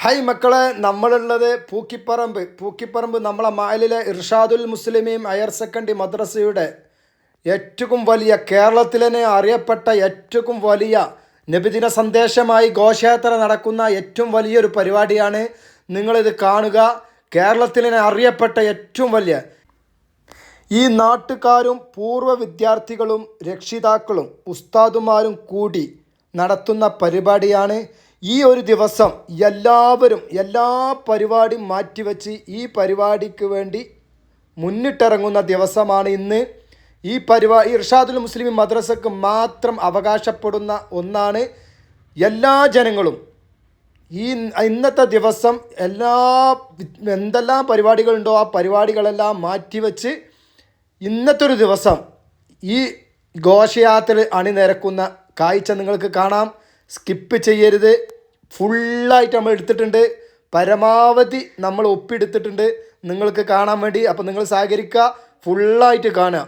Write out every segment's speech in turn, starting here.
Hi മക്കളെ, നമ്മളുള്ളത് പൂക്കിപ്പറമ്പ് നമ്മളെ മാലിലെ ഇർഷാദുൽ മുസ്ലിമീൻ ഹയർ സെക്കൻഡറി മദ്രസയുടെ ഏറ്റവും വലിയ, കേരളത്തിൽ തന്നെ അറിയപ്പെട്ട ഏറ്റവും വലിയ നബിദിന സന്ദേശമായി ഘോഷയാത്ര നടക്കുന്ന ഏറ്റവും വലിയൊരു പരിപാടിയാണ്. നിങ്ങളിത് കാണുക. കേരളത്തിൽ തന്നെ അറിയപ്പെട്ട ഏറ്റവും വലിയ, ഈ നാട്ടുകാരും പൂർവ്വ വിദ്യാർത്ഥികളും രക്ഷിതാക്കളും ഉസ്താദുമാരും കൂടി നടത്തുന്ന പരിപാടിയാണ്. ഈ ഒരു ദിവസം എല്ലാവരും എല്ലാ പരിപാടിയും മാറ്റിവെച്ച് ഈ പരിപാടിക്ക് വേണ്ടി മുന്നിട്ടിറങ്ങുന്ന ദിവസമാണ് ഇന്ന്. ഈ പരിപാടി ഇർഷാദുൽ മുസ്ലിമീൻ മദ്രസക്ക് മാത്രം അവകാശപ്പെടുന്ന ഒന്നാണ്. എല്ലാ ജനങ്ങളും ഇന്നത്തെ ദിവസം എന്തെല്ലാം പരിപാടികളുണ്ടോ ആ പരിപാടികളെല്ലാം മാറ്റിവെച്ച് ഇന്നത്തെ ഒരു ദിവസം ഈ ഘോഷയാത്രയിൽ അണിനിരക്കുന്ന കാഴ്ച നിങ്ങൾക്ക് കാണാം. സ്കിപ്പ് ചെയ്യരുത്. ഫുള്ളായിട്ട് നമ്മൾ എടുത്തിട്ടുണ്ട്, പരമാവധി നമ്മൾ ഒപ്പിയെടുത്തിട്ടുണ്ട് നിങ്ങൾക്ക് കാണാൻ വേണ്ടി. അപ്പോൾ നിങ്ങൾ സഹകരിക്കുക, ഫുള്ളായിട്ട് കാണുക.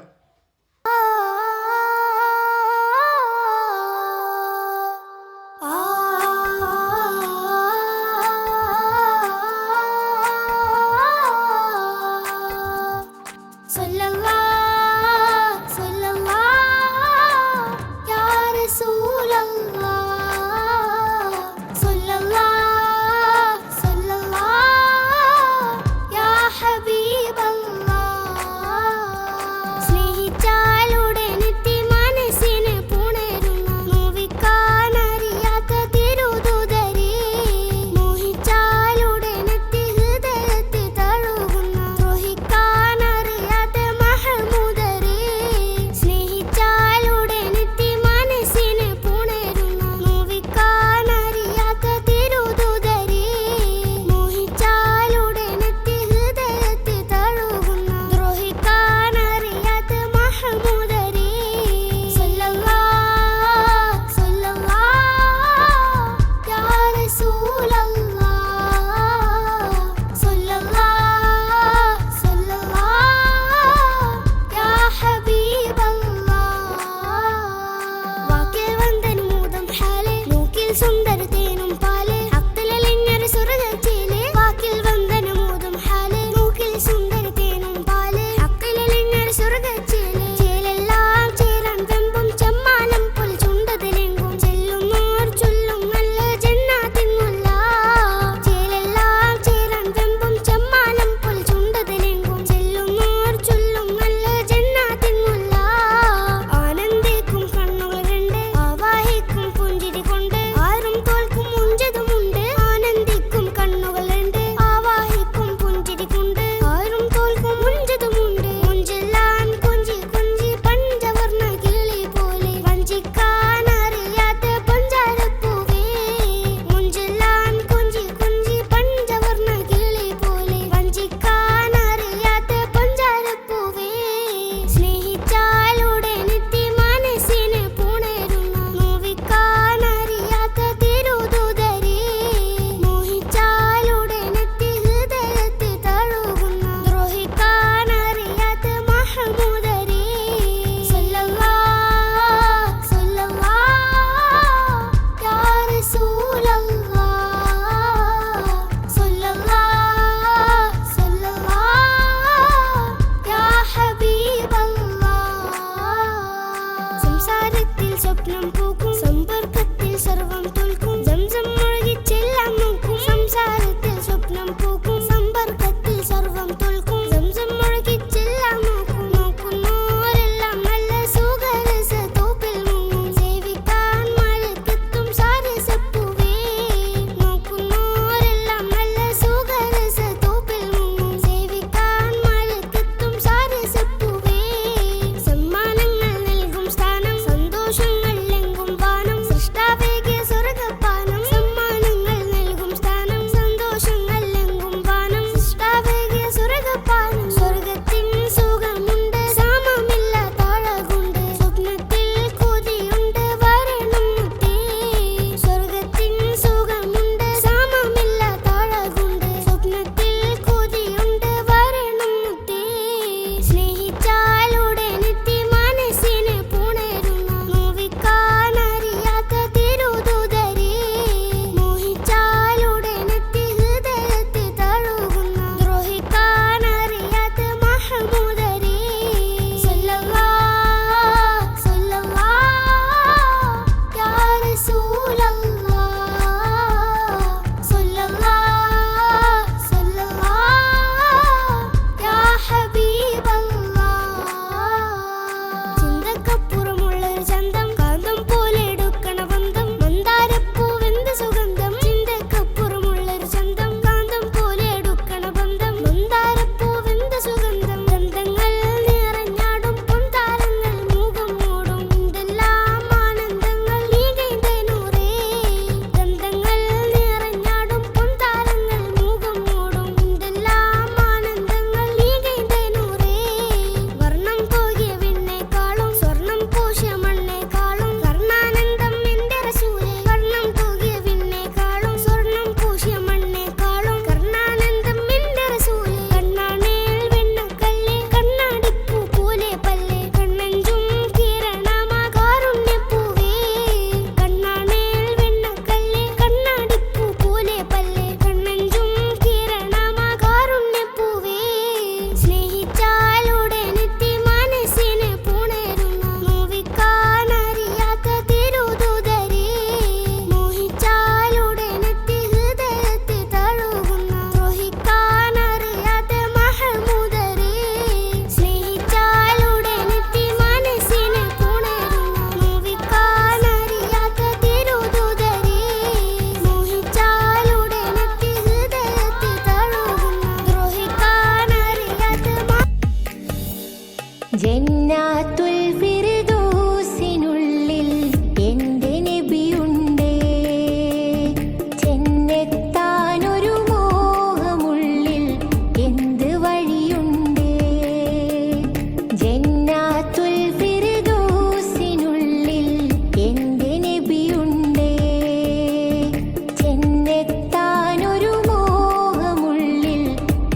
ചെന്നെത്താനൊരു മോഹമുള്ളിൽ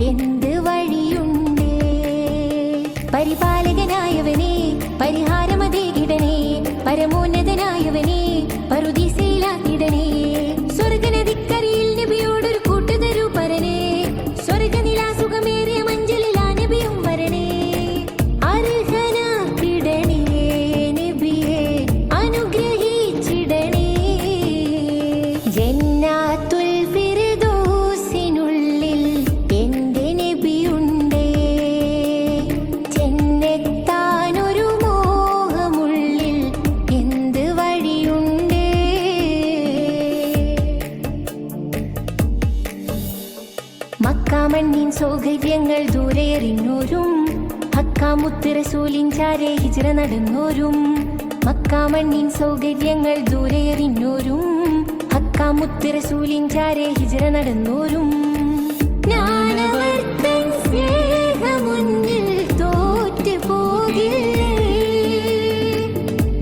എന്ത് വഴിയുണ്ട്? പരിപാലകനായവനെ പരിഹാരമതേകിടണേ, പരമോന്നതനായവനെ പറുദീസയിലാക്കിടണേ. സ്വർഗനദിക്കരയിൽ നബിയോടൊരു കൂട്ടുതരൂ പരനെ, സ്വർഗനിലാസുഖമേറിയ മഞ്ചലിലാ നബിയും വരണേ. അർഹനാക്കിടണേ നബിയെ അനുഗ്രഹിച്ചിടണേ. ജന്നാത്തുൽ ഫിർദൗസിനുള്ളിൽ എന്റെ നബിയുണ്ടേ, ചെന്നെത്താനൊരു മോഹമുള്ളിൽ എന്ത് വഴിയുണ്ട്? മക്കാമണ്ണിൻ സൗകര്യങ്ങൾ ദൂരെ എറിഞ്ഞോരും, ഹക്കാമുത്ത് റസൂലിൻ ചാരെ ഹിജ്റ നടന്നോരും. മക്കാമണ്ണിൻ സൗകര്യങ്ങൾ ദൂരെ എറിഞ്ഞോരും, ഹക്കാമുത്ത് റസൂലിൻ ചാരെ ഹിജ്റ നടന്നോരും. ഞാനവർത്തൻ സ്നേഹമുന്നിൽ തോറ്റു പോകില്ലേ,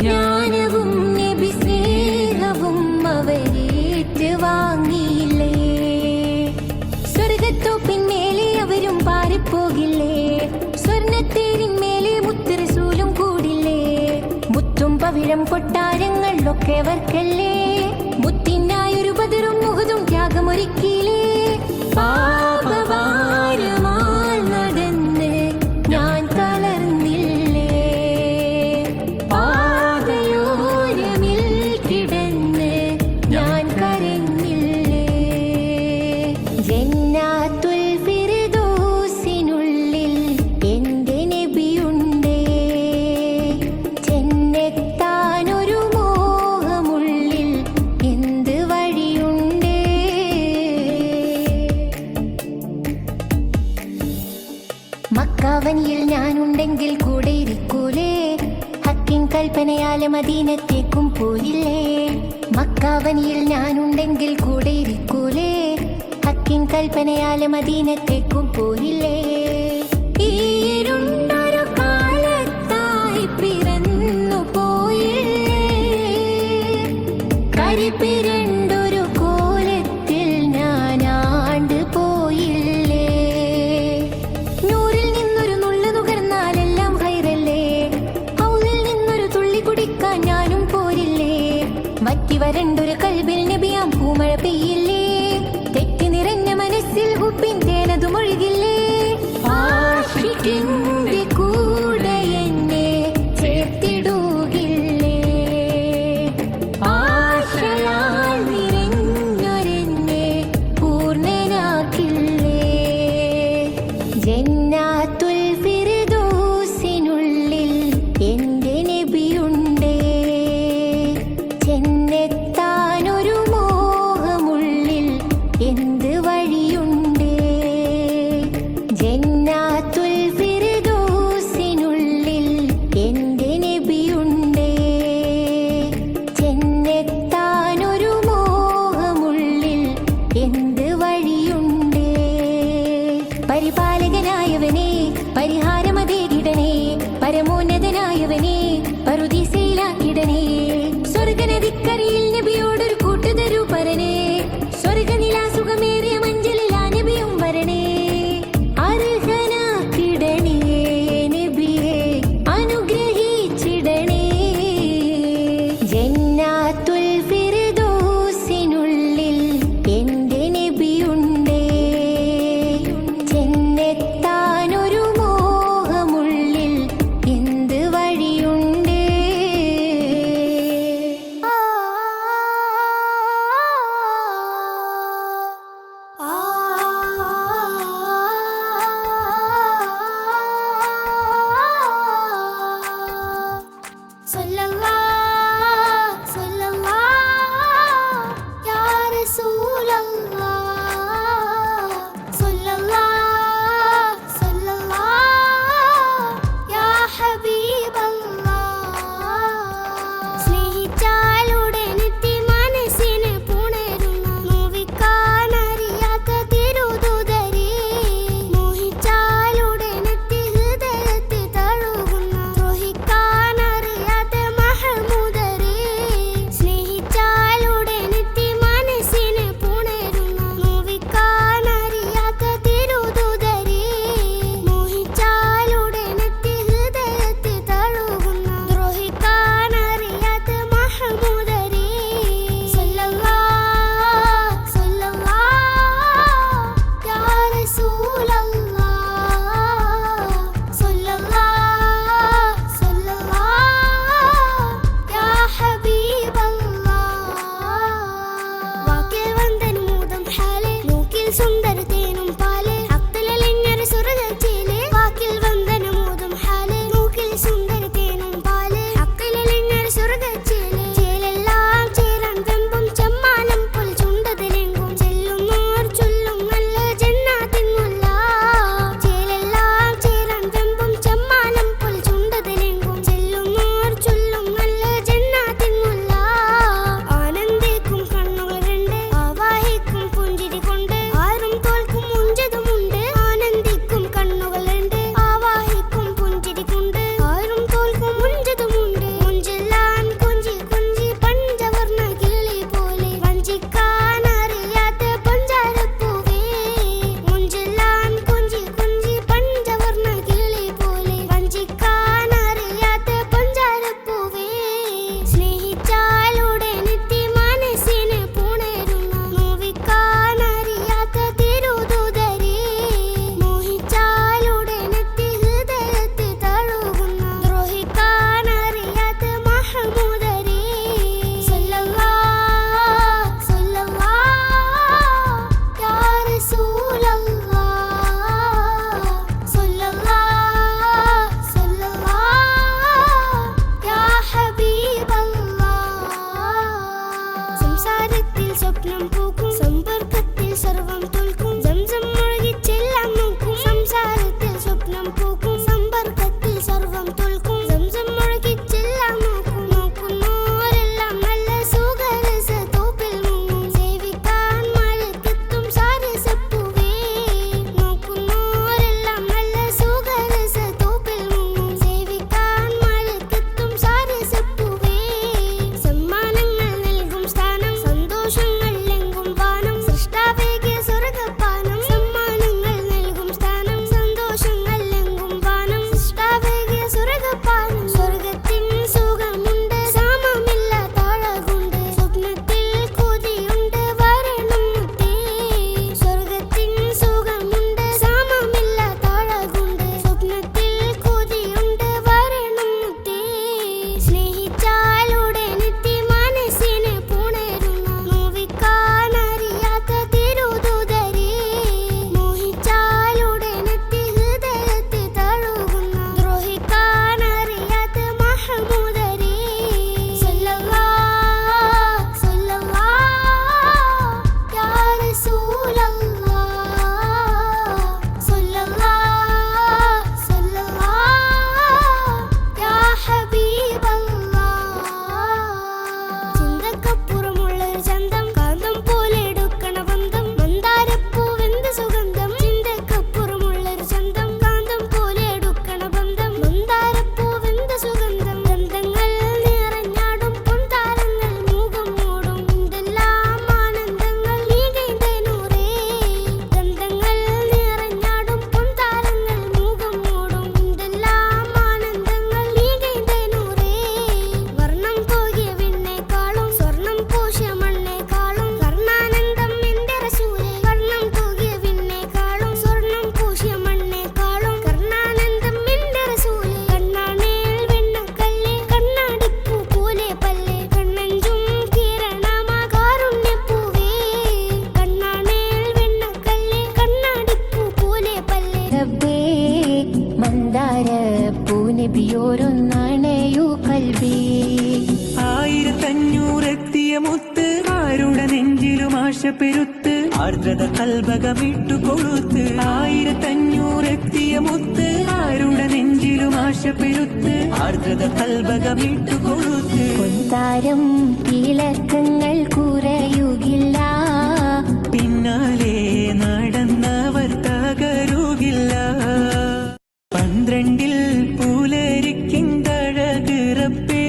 ജ്ഞാനവും നബി സ്നേഹവും അവരേറ്റ് വാങ്ങിയില്ലേ. സ്വർഗത്തോപ്പിന്മേലെ അവരും പാറിപ്പോകില്ലേ, സ്വർണത്തേരിന്മേലെ മുത്ത് റസൂലും കൂടില്ലേ. മുത്തും പവിഴം കൊട്ടാരങ്ങളിലൊക്കെ അവർക്കല്ലേ, മുത്തിനായൊരു ബദറും മുഹദും ത്യാഗമൊരുക്കിയില്ലേ. പാപഭാരമാൽ നടന്ന് ഞാൻ തളർന്നില്ലേ, പാതയോരമിൽ കിടന്ന് ഞാൻ കരഞ്ഞില്ലേ. ജന്നാത്തുൽ ഫിർദൗസിനുള്ളിൽ എന്റെ നബിയുണ്ടേ, ചെന്നെത്താനൊരു മോഹമുള്ളിൽ എന്ത് വഴിയുണ്ട്? മക്കാവനിയിൽ ഞാനുണ്ടെങ്കിൽ കൂടെ ഇരിക്കൂലേ, ഹക്കിൻ കൽപ്പനയാലെ മദീനത്തേക്കും പോയില്ലേ. മക്കാവനിയിൽ ഞാനുണ്ടെങ്കിൽ കൂടെ ഇരിക്കൂലേ, ഹക്കിൻ കൽപ്പനയാലെ മദീനത്തേക്കും പോയില്ലേ. ഈരുണ്ടൊരു കാലത്തായി പിറന്നു പോയില്ലേ, കരിപ്പിരണ്ടൊരു കോലത്തിൽ ഞാനാണ്ട് പോയില്ലേ. നൂറിൽ നിന്നൊരു നുള്ളു നുകർന്നാലെല്ലാം ഹൈറല്ലേ, ഹൗലിൽ നിന്നൊരു തുള്ളി കുടിക്കാൻ ഞാനും പോരില്ലേ. വറ്റി വരണ്ടൊരു കൽബിൽ നബിയാം പൂമഴ പെയ്യില്ലേ, തെറ്റി നിറഞ്ഞ മനസ്സിൽ ഹുബിൻ തേനതു മൊഴുകില്ലേ. ആഷിഖിന്റെ കൂടെ എന്നെ ചേർത്തിടുകില്ലേ, ആശയാ ആർദ്രത കൽബകമിട്ടു കൊളുത്ത് 1500 എത്തിയ മുത്ത് ആരുടെ നെഞ്ചിലും ആശ പെരുത്ത് ആർദ്രത കൽബകമിട്ടു കൊളുത്ത് പൊൻതാരം തിളക്കങ്ങൾ കുറയുകില്ല പിന്നാലെ നടന്നവർ തകരുകില്ല 12 പുലരിക്കിന്തഴകിറപ്പേ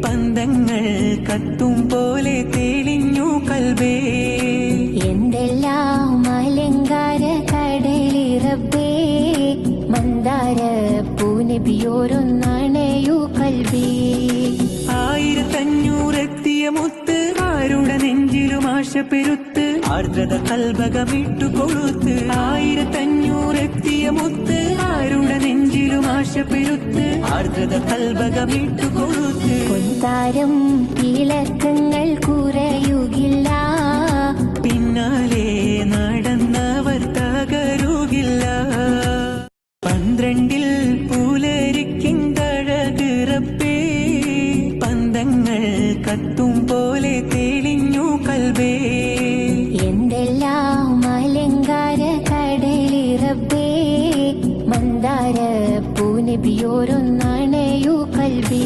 പന്തങ്ങൾ കത്തും പോലെ തെളിഞ്ഞു കൽബേ എന്തെല്ലാം അലങ്കാര കടലിറബേ മന്ദാര പൂനബിയോരൊന്നണയു കൽബേ 1500 എത്തിയ മുത്ത് ആരുടെ നെഞ്ചിലും ആശ പെരുത്ത് ആർദ്രത കൽബകമിട്ടു കൊളുത്ത് 1500 എത്തിയ മുത്ത് ആരുടെ നെഞ്ചിലും ആശ പെരുത്ത് ആർദ്രത കൽബകമിട്ടു കൊളുത്ത് പൊൻതാരം തിളക്കങ്ങൾ കുറയുകില്ല പിന്നാലെ നടന്നവർ തകരുകില്ല 12 പുലരിക്കിന്തഴകിറപ്പേ പന്തങ്ങൾ കത്തും പോലെ തെളിഞ്ഞു കൽബേ എന്തെല്ലാം അലങ്കാര കടലിറബേ മന്ദാര പൂനബിയോരൊന്നണയു കൽബേ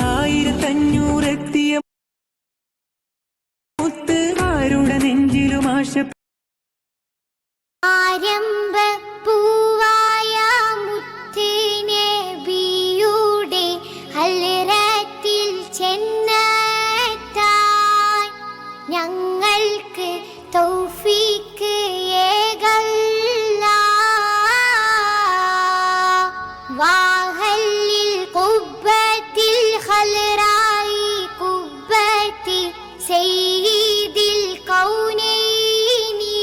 1500 എത്തിയ മുത്ത് ആരുടെ നെഞ്ചിലും ആശ ആരംഭ പൂവായ മുത്തുനബിയുടെ ഹൽറത്തിൽ ചെന്നെത്താൻ ഞങ്ങൾക്ക് തൗഫീക്ക് ഏകല്ല വാഹല്ലിൽ ഖുബ്ബത്തിൽ ഖൽറായി ഖുബ്ബത്തി സയ്യിദിൽ കൗനൈനി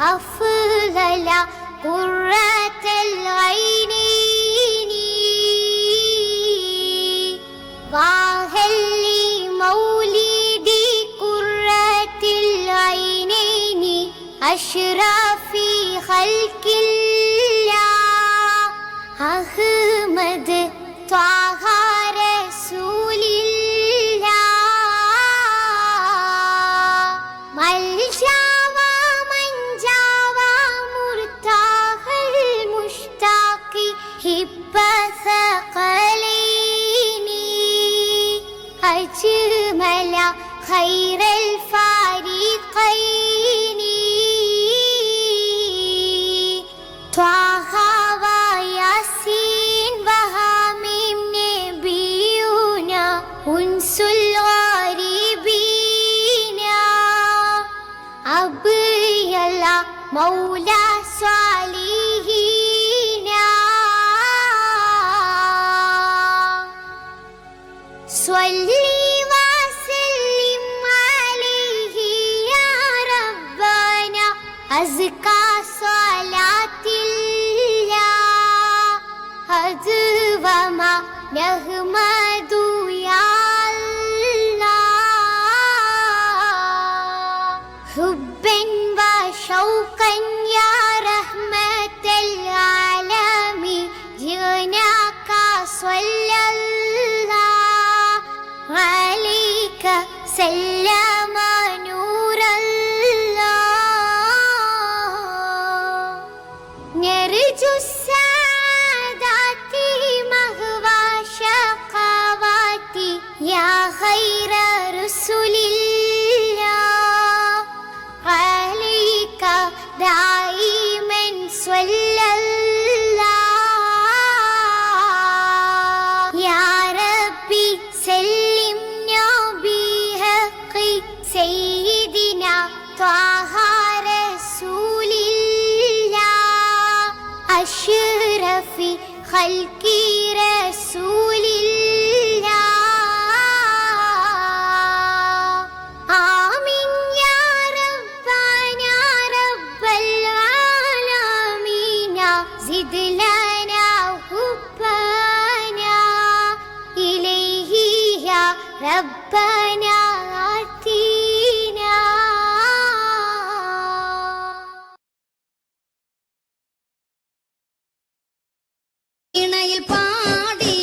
അഫ്ളല ഖുറത്തൽ ഐനൈനി വാഹല്ലി മൗലിദി ഖുറത്തിൽ ഐനൈനി അഷ്റഫി ഖൽഖില്ലാ അഹ്മദ് ത്വാഹ റസൂലില്ലാ മൽജാവ മൻജാവ മുർതാഹൽ മുഷ്താഖി ഹിബ്ബ സഖലൈനി അജ്മല ഖൈറൽ ഫരീഖൈനി ത്വാഹ وياسين وحميم نبينا أنس الغريبين أبيل مولى صالحين صلي وسلم عليه يا ربنا أزكى صلاة وما نحمد يا الله حبا وشوقا يا رحمة العالمين جئناك صلى الله عليك سلم نور الله نرجو يا خير رسول الله عليك دائما صلى الله يا ربي سلمنا بحق سيدنا طه رسول الله أشرف خلق رسول الله آمين يا ربنا رب العالمين زد لنا حبنا إليه يا ربنا آتينا ഇണയിൽ പാടി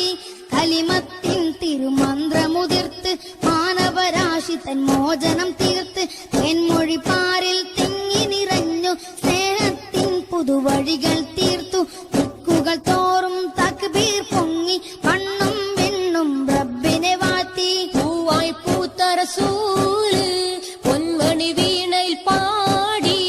കലിമത്തിൻ തിരുമന്ത്രമുതിർത്ത് മാനവരാശി മാനവരാശി തൻ മോചനം തീർത്ത് തെന്മൊഴി പാരിൽ തിങ്ങി നിറഞ്ഞു സ്നേഹത്തിൻ പുതുവഴികൾ തീർത്തു ദിക്കുകൾ തോറും തക്ബീർ പൊങ്ങി മണ്ണും വിണ്ണും റബ്ബിനെ വാഴ്ത്തി പൂവായി പൂത്ത റസൂല് പൊന്മണി വീണയിൽ പാടി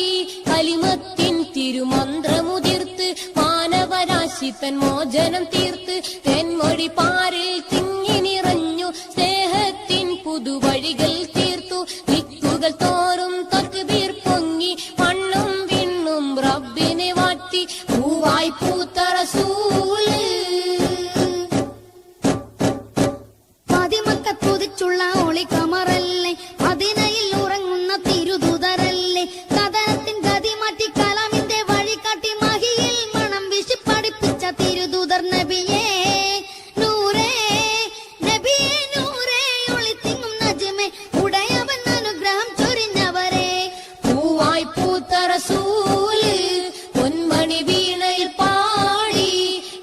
കലിമത്തിൻ തിരുമന്ത്രമുതിർത്ത് മാനവരാശി തൻ മോചനം തീർത്ത് തെന്മൊഴി പാരിൽ തിങ്ങി നിറഞ്ഞു സ്നേഹത്തിൻ പുതുവഴികൾ തീർത്തു ദിക്കുകൾ തോറും തക്ബീർ പൊങ്ങി മണ്ണും വിണ്ണും റബ്ബിനെ വാഴ്ത്തി പൂവായി പൂത്ത റസൂല് പതിമക്കത്തുതിച്ചുള്ള ഒളി കമറല്ലേ അതിനയിൽ ഉറങ്ങുന്ന തിരുദൂതരല്ലേ കഥനത്തിൻ ഗതി മാറ്റി കലാമിന്റെ വഴി കാട്ടി മഹിയിൽ മണം വീശി പഠിപ്പിച്ച തിരുദൂതർ നബിയേ നൂറേ നബിയേ നൂറേ ഒളിത്തിങ്ങും നജ്മേ ഉടയവൻ അനുഗ്രഹം ചൊരിഞ്ഞവരെ പൂവായി പൂത്ത റസൂല് പൊന്മണി വീണയിൽ പാടി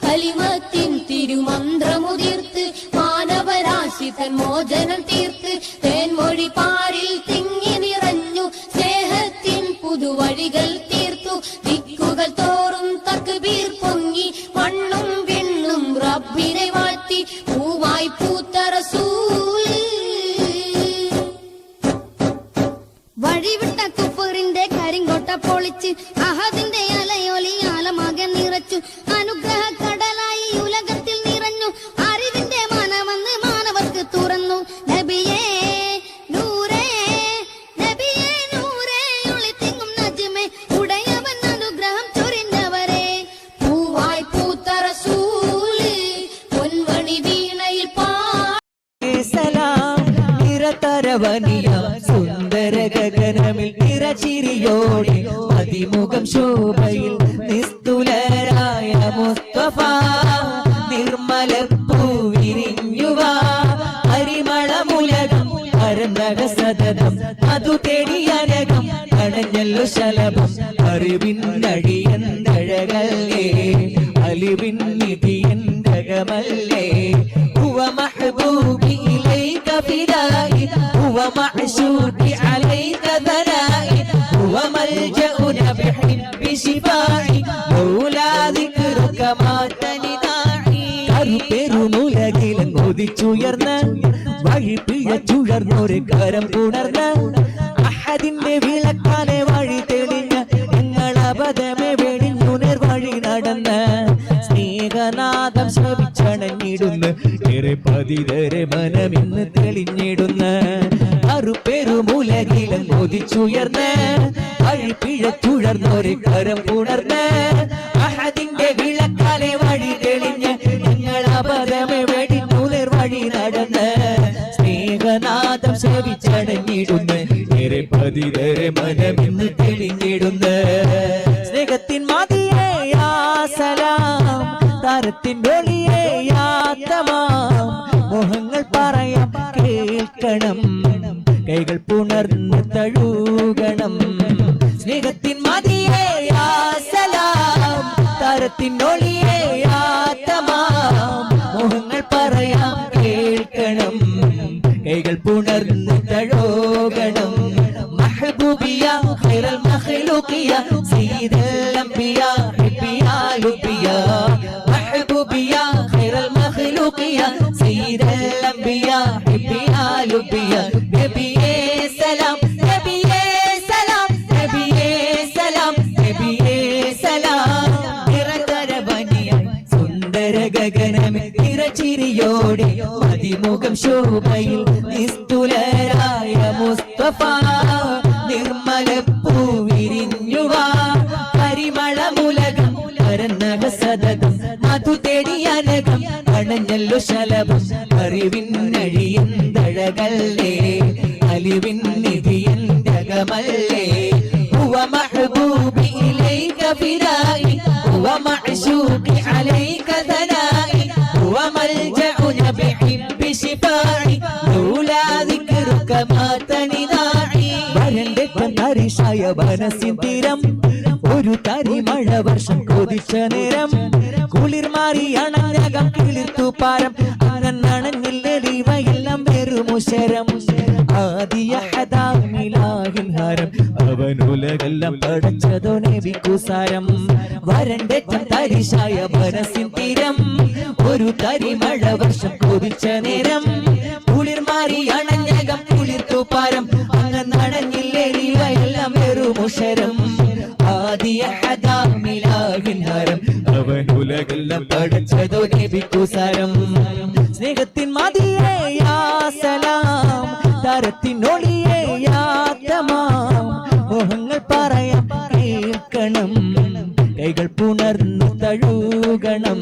കലിമത്തിൻ തിരുമന്ത്രമുതിർത്ത് മാനവരാശി തൻ മോചനം തീർത്ത് തേൻമൊഴി പാരിൽ തിങ്ങി നിറഞ്ഞു സ്നേഹത്തിൻ പുതുവഴികൾ തീർത്തു ദിക്കുകൾ തോറും തക്ബീർ പൊങ്ങി മണ്ണും വിണ്ണും റബ്ബിനെ വാഴ്ത്തി പൂവായി പൂത്ത റസൂല് വഴിവിട്ട കുഫറിന്റെ കരിങ്കോട്ട പൊളിച്ച് അഹദിന്റെ അലയൊലി ആലമാകെ നിറച്ചു അനുഗ്രഹ കടലായി ഉലകത്തിൽ നിറഞ്ഞു അറിവിന്റെ മനവന്ന് മാനവർക്ക് തുറന്നു നബിയേ നൂറേ നബിയേ നൂറേ ഒളിത്തിങ്ങും നജ്മേ ഉടയവൻ അനുഗ്രഹം ചൊരിഞ്ഞവരെ പൂവായി പൂത്ത റസൂല് പൊന്മണി വീണയിൽ സലാം നിറതരവനിയ സുന്ദര ഗഗനമിൽ നിറചിരിയോടെ അതിമുഖം ശോഭയിൽ നിസ്തുലരായ മുസ്തഫ നിർമ്മല പൂവിരിഞ്ഞുവ പരിമളമുലകം പരന്നക സതതം അതു തേടിയനകം കടഞ്ഞല്ലോ ശലഭം അറിവിന്നടിയന്തഴകല്ലേ അലിവിൻ നിധിയന്തകമല്ലേ هو محبوبي إليك فدائي هو معشوقي عليك ثنائي هو ملجأنا بحب شفائي لولا ذكرك ماتني داعي കരുപെരുമുലകിലും കൊതിച്ചുയർന്ന വഴിപിഴച്ചുഴർന്നൊരു കരം പുണർന്ന അഹദിന്റെ വിളക്കാനെ വഴി തെളിഞ്ഞ ഞങ്ങൾ അബദ്ധമേ വെടിഞ്ഞു നേർവഴി നടന്ന സ്നേഹനാദം ശ്രവിച്ചണഞ്ഞിടുന്ന ഏറെ പതിതരെ മനമിന്ന് തെളിഞ്ഞിടുന്ന അറുപെരുമുലകിലും കൊതിച്ചുയർന്ന വഴിപിഴച്ചുഴർന്നൊരു കരം പുണർന്ന് അഹദിന്റെ വിളക്കാലെ വഴി തെളിഞ്ഞ് ഞങ്ങൾ അബദ്ധമേ വെടിഞ്ഞു നേർവഴി നടന്ന് സ്നേഹനാദം ശ്രവിച്ചടഞ്ഞിടുന്ന ഏറെ പതിതരെ മനമിന്ന് തെളിഞ്ഞിടുന്ന സ്നേഹത്തിൻ മതിയേ യാ സലാം താരത്തിൻ വെളിയേ യാ തമാം മോഹങ്ങൾ പറയാം കേൾക്കണം കൈകൾ പുണർന്ന് തഴുകണം സ്നേഹത്തിൻ മതിയേ യാ സലാം താരത്തിൻ ഒളിയേ യാ തമാം മോഹങ്ങൾ പറയാം കേൾക്കണം കൈകൾ പുണർന്ന് തഴുകണം മഹബൂബിയ ഖൈറൽ മഖ്ലൂഖിയ സയ്യിദൽ അംബിയ ഹിബിയ ലുബിയ മഹബൂബിയ ഖൈറൽ മഖ്ലൂഖിയ സയ്യിദൽ അംബിയ ഹിബിയ ലുബിയ നബിയേ സലാം നബിയേ സലാം നബിയേ സലാം നബിയേ സലാം നിറതരവനിയ സുന്ദര ഗഗനമേ നിറചിരിയോടെ അതിമുഖം ശോഭയിൽ നിസ്തുലരായ മുസ്തഫ നിർമ്മല പൂവിരിഞ്ഞുവ പരിമളമുലകം പരന്നക സതതം മധു തേടിയനകം അണഞ്ഞല്ലോ ശലഭം അറിവിന്നഴിയന്തഴകല്ലേ അലിവിൻ നിധിയന്തകമല്ലേ هو محبوبي إليك فدائي هو معشوقي عليك ثنائي هو ملجأنا بحب شفائي لولا ذكرك ماتني داعي വരന്റെ കണ്ണരിശായ വനസിൻ തീരം ഒരു തരി മഴ വർഷം കൊതിച്ച നേരം കുളിർ മാറി അണഞ്ഞകം കിളിർത്തു പാരം അനഞ്ഞില്ലവയെല്ലാം വെറുമുശരം ആദിയഹദാമിലാഹിൻ ഹരം അവനുലകെല്ലാം പടച്ചതോ നബിക്കുസാരം വരന്റെ തരിശായ മനസ്സിൻ തീരം ഒരു തരിമഴ വർഷം കൊതിച്ച നേരം കുളിർ മാറി അണഞ്ഞകം കുളിർത്തുപാരം അങ്ങ് നടഞ്ഞില്ലേ ഇവയെല്ലാം വെറുമുഷരം ആദിയഹദാമിലാഹിൻ ഹരം അവനുലകെല്ലാം പടച്ചതോ നബിക്കുസാരം സ്നേഹത്തിൻ മതിയേ യാ സലാം താരത്തിനൊളിയേ യാ തമാം മോഹങ്ങൾ പറയാം കേൾക്കണം കൈകൾ പുണർന്നു തഴുകണം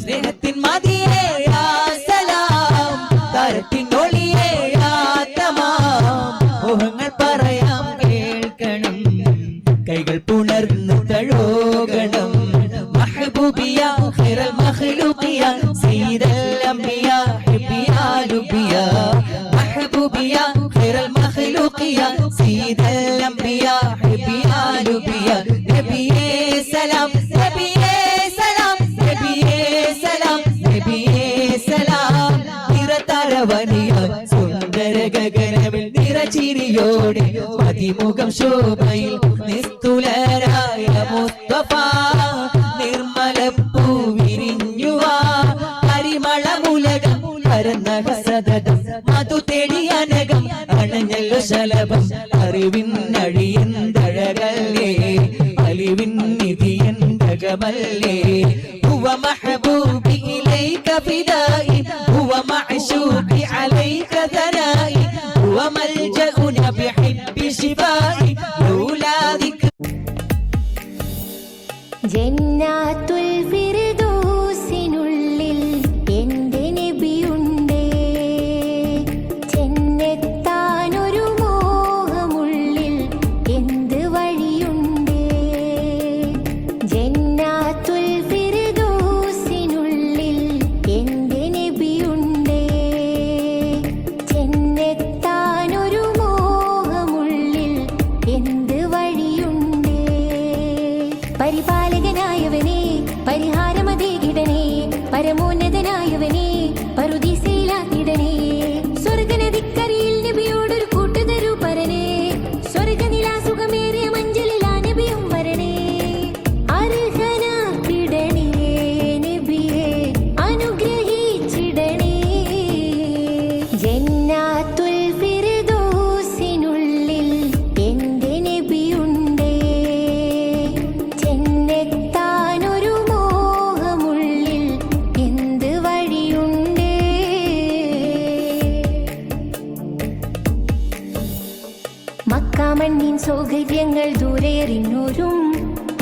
സ്നേഹത്തിൻ മതിയേ യാ സലാം താരത്തിനൊളിയേ യാ തമാം മോഹങ്ങൾ പറയാം കേൾക്കണം കൈകൾ പുണർന്നു തഴുകണം മഹബൂബിയ ഖൈറൽ മഖ്ലൂഖിയ സയ്യിദൽ അംബിയ ഹബ്ബിയ ലുബിയ മഹബൂബിയ ഖൈറൽ മഖ്ലൂഖിയ സയ്യിദൽ അംബിയ ഹബ്ബിയ ലുബിയ നബിയേ സലാം നബിയേ സലാം നബിയേ സലാം നബിയേ സലാം നിറതരവനിയ സുന്ദര ഗഗനമിൽ നിറചിരിയോടെ മതിമുഖം ശോഭയിൽ നിസ്തുലരായ മുസ്തഫ നിർമ്മലപ്പൂ വിരിഞ്ഞുവാ പരിമളമുലകം പരന്ന സതതം മധു തെളിയനകം അണഞ്ഞല്ലോ ശലഭം അറിവിന്നഴിയന്തഴകല്ലേ അലിവിൻ നിധിയന്തകമല്ലേ ഹുവ മഹബൂബി ഇലൈക ഫിദായി ഹുവ മഅശൂഖി അലൈക ധനായി ഹുവ മൽജഉന ബിഹിബ്ബി ശിഫായി ലൗലാ ദിക്ര ജന്നാത്തുൽ ഫിർദൗസിനുള്ളിൽ എൻ്റെ നബിയുണ്ടേ ചെന്നെത്താനൊരു മോഹമുള്ളിൽ എന്ത് വഴിയുണ്ടേ ജന്നാത്തുൽ ഫിർദൗസിനുള്ളിൽ എൻ്റെ നബിയുണ്ടേ ചെന്നെത്താനൊരു മോഹമുള്ളിൽ എന്ത് വഴിയുണ്ടേ പരിപാലകനായവനെ പരിഹാരമതേകിടനെ പരമോന്നതനായവനെ പറുദീസയിലാക്കിടനെ സ്വർഗനദിക്കരിയിൽ നബിയോടൊരു കൂട്ടുതരൂ പരനെ സ്വർഗനിലാസുഖമേറിയ മഞ്ചലിലാ നബിയും വരണേ അർഹനാക്കിടണേ നബിയെ അനുഗ്രഹിച്ചിടണേ ജന്നാത്തുൽ ഫിർദൗസിനുള്ളിൽ എൻ്റെ നബിയുണ്ടേ ചെന്നെത്താനൊരു മോഹമുള്ളിൽ എന്ത് വഴിയുണ്ടേ മക്കാമണ്ണിൻ സൗകര്യങ്ങൾ ദൂരെറിഞ്ഞോരും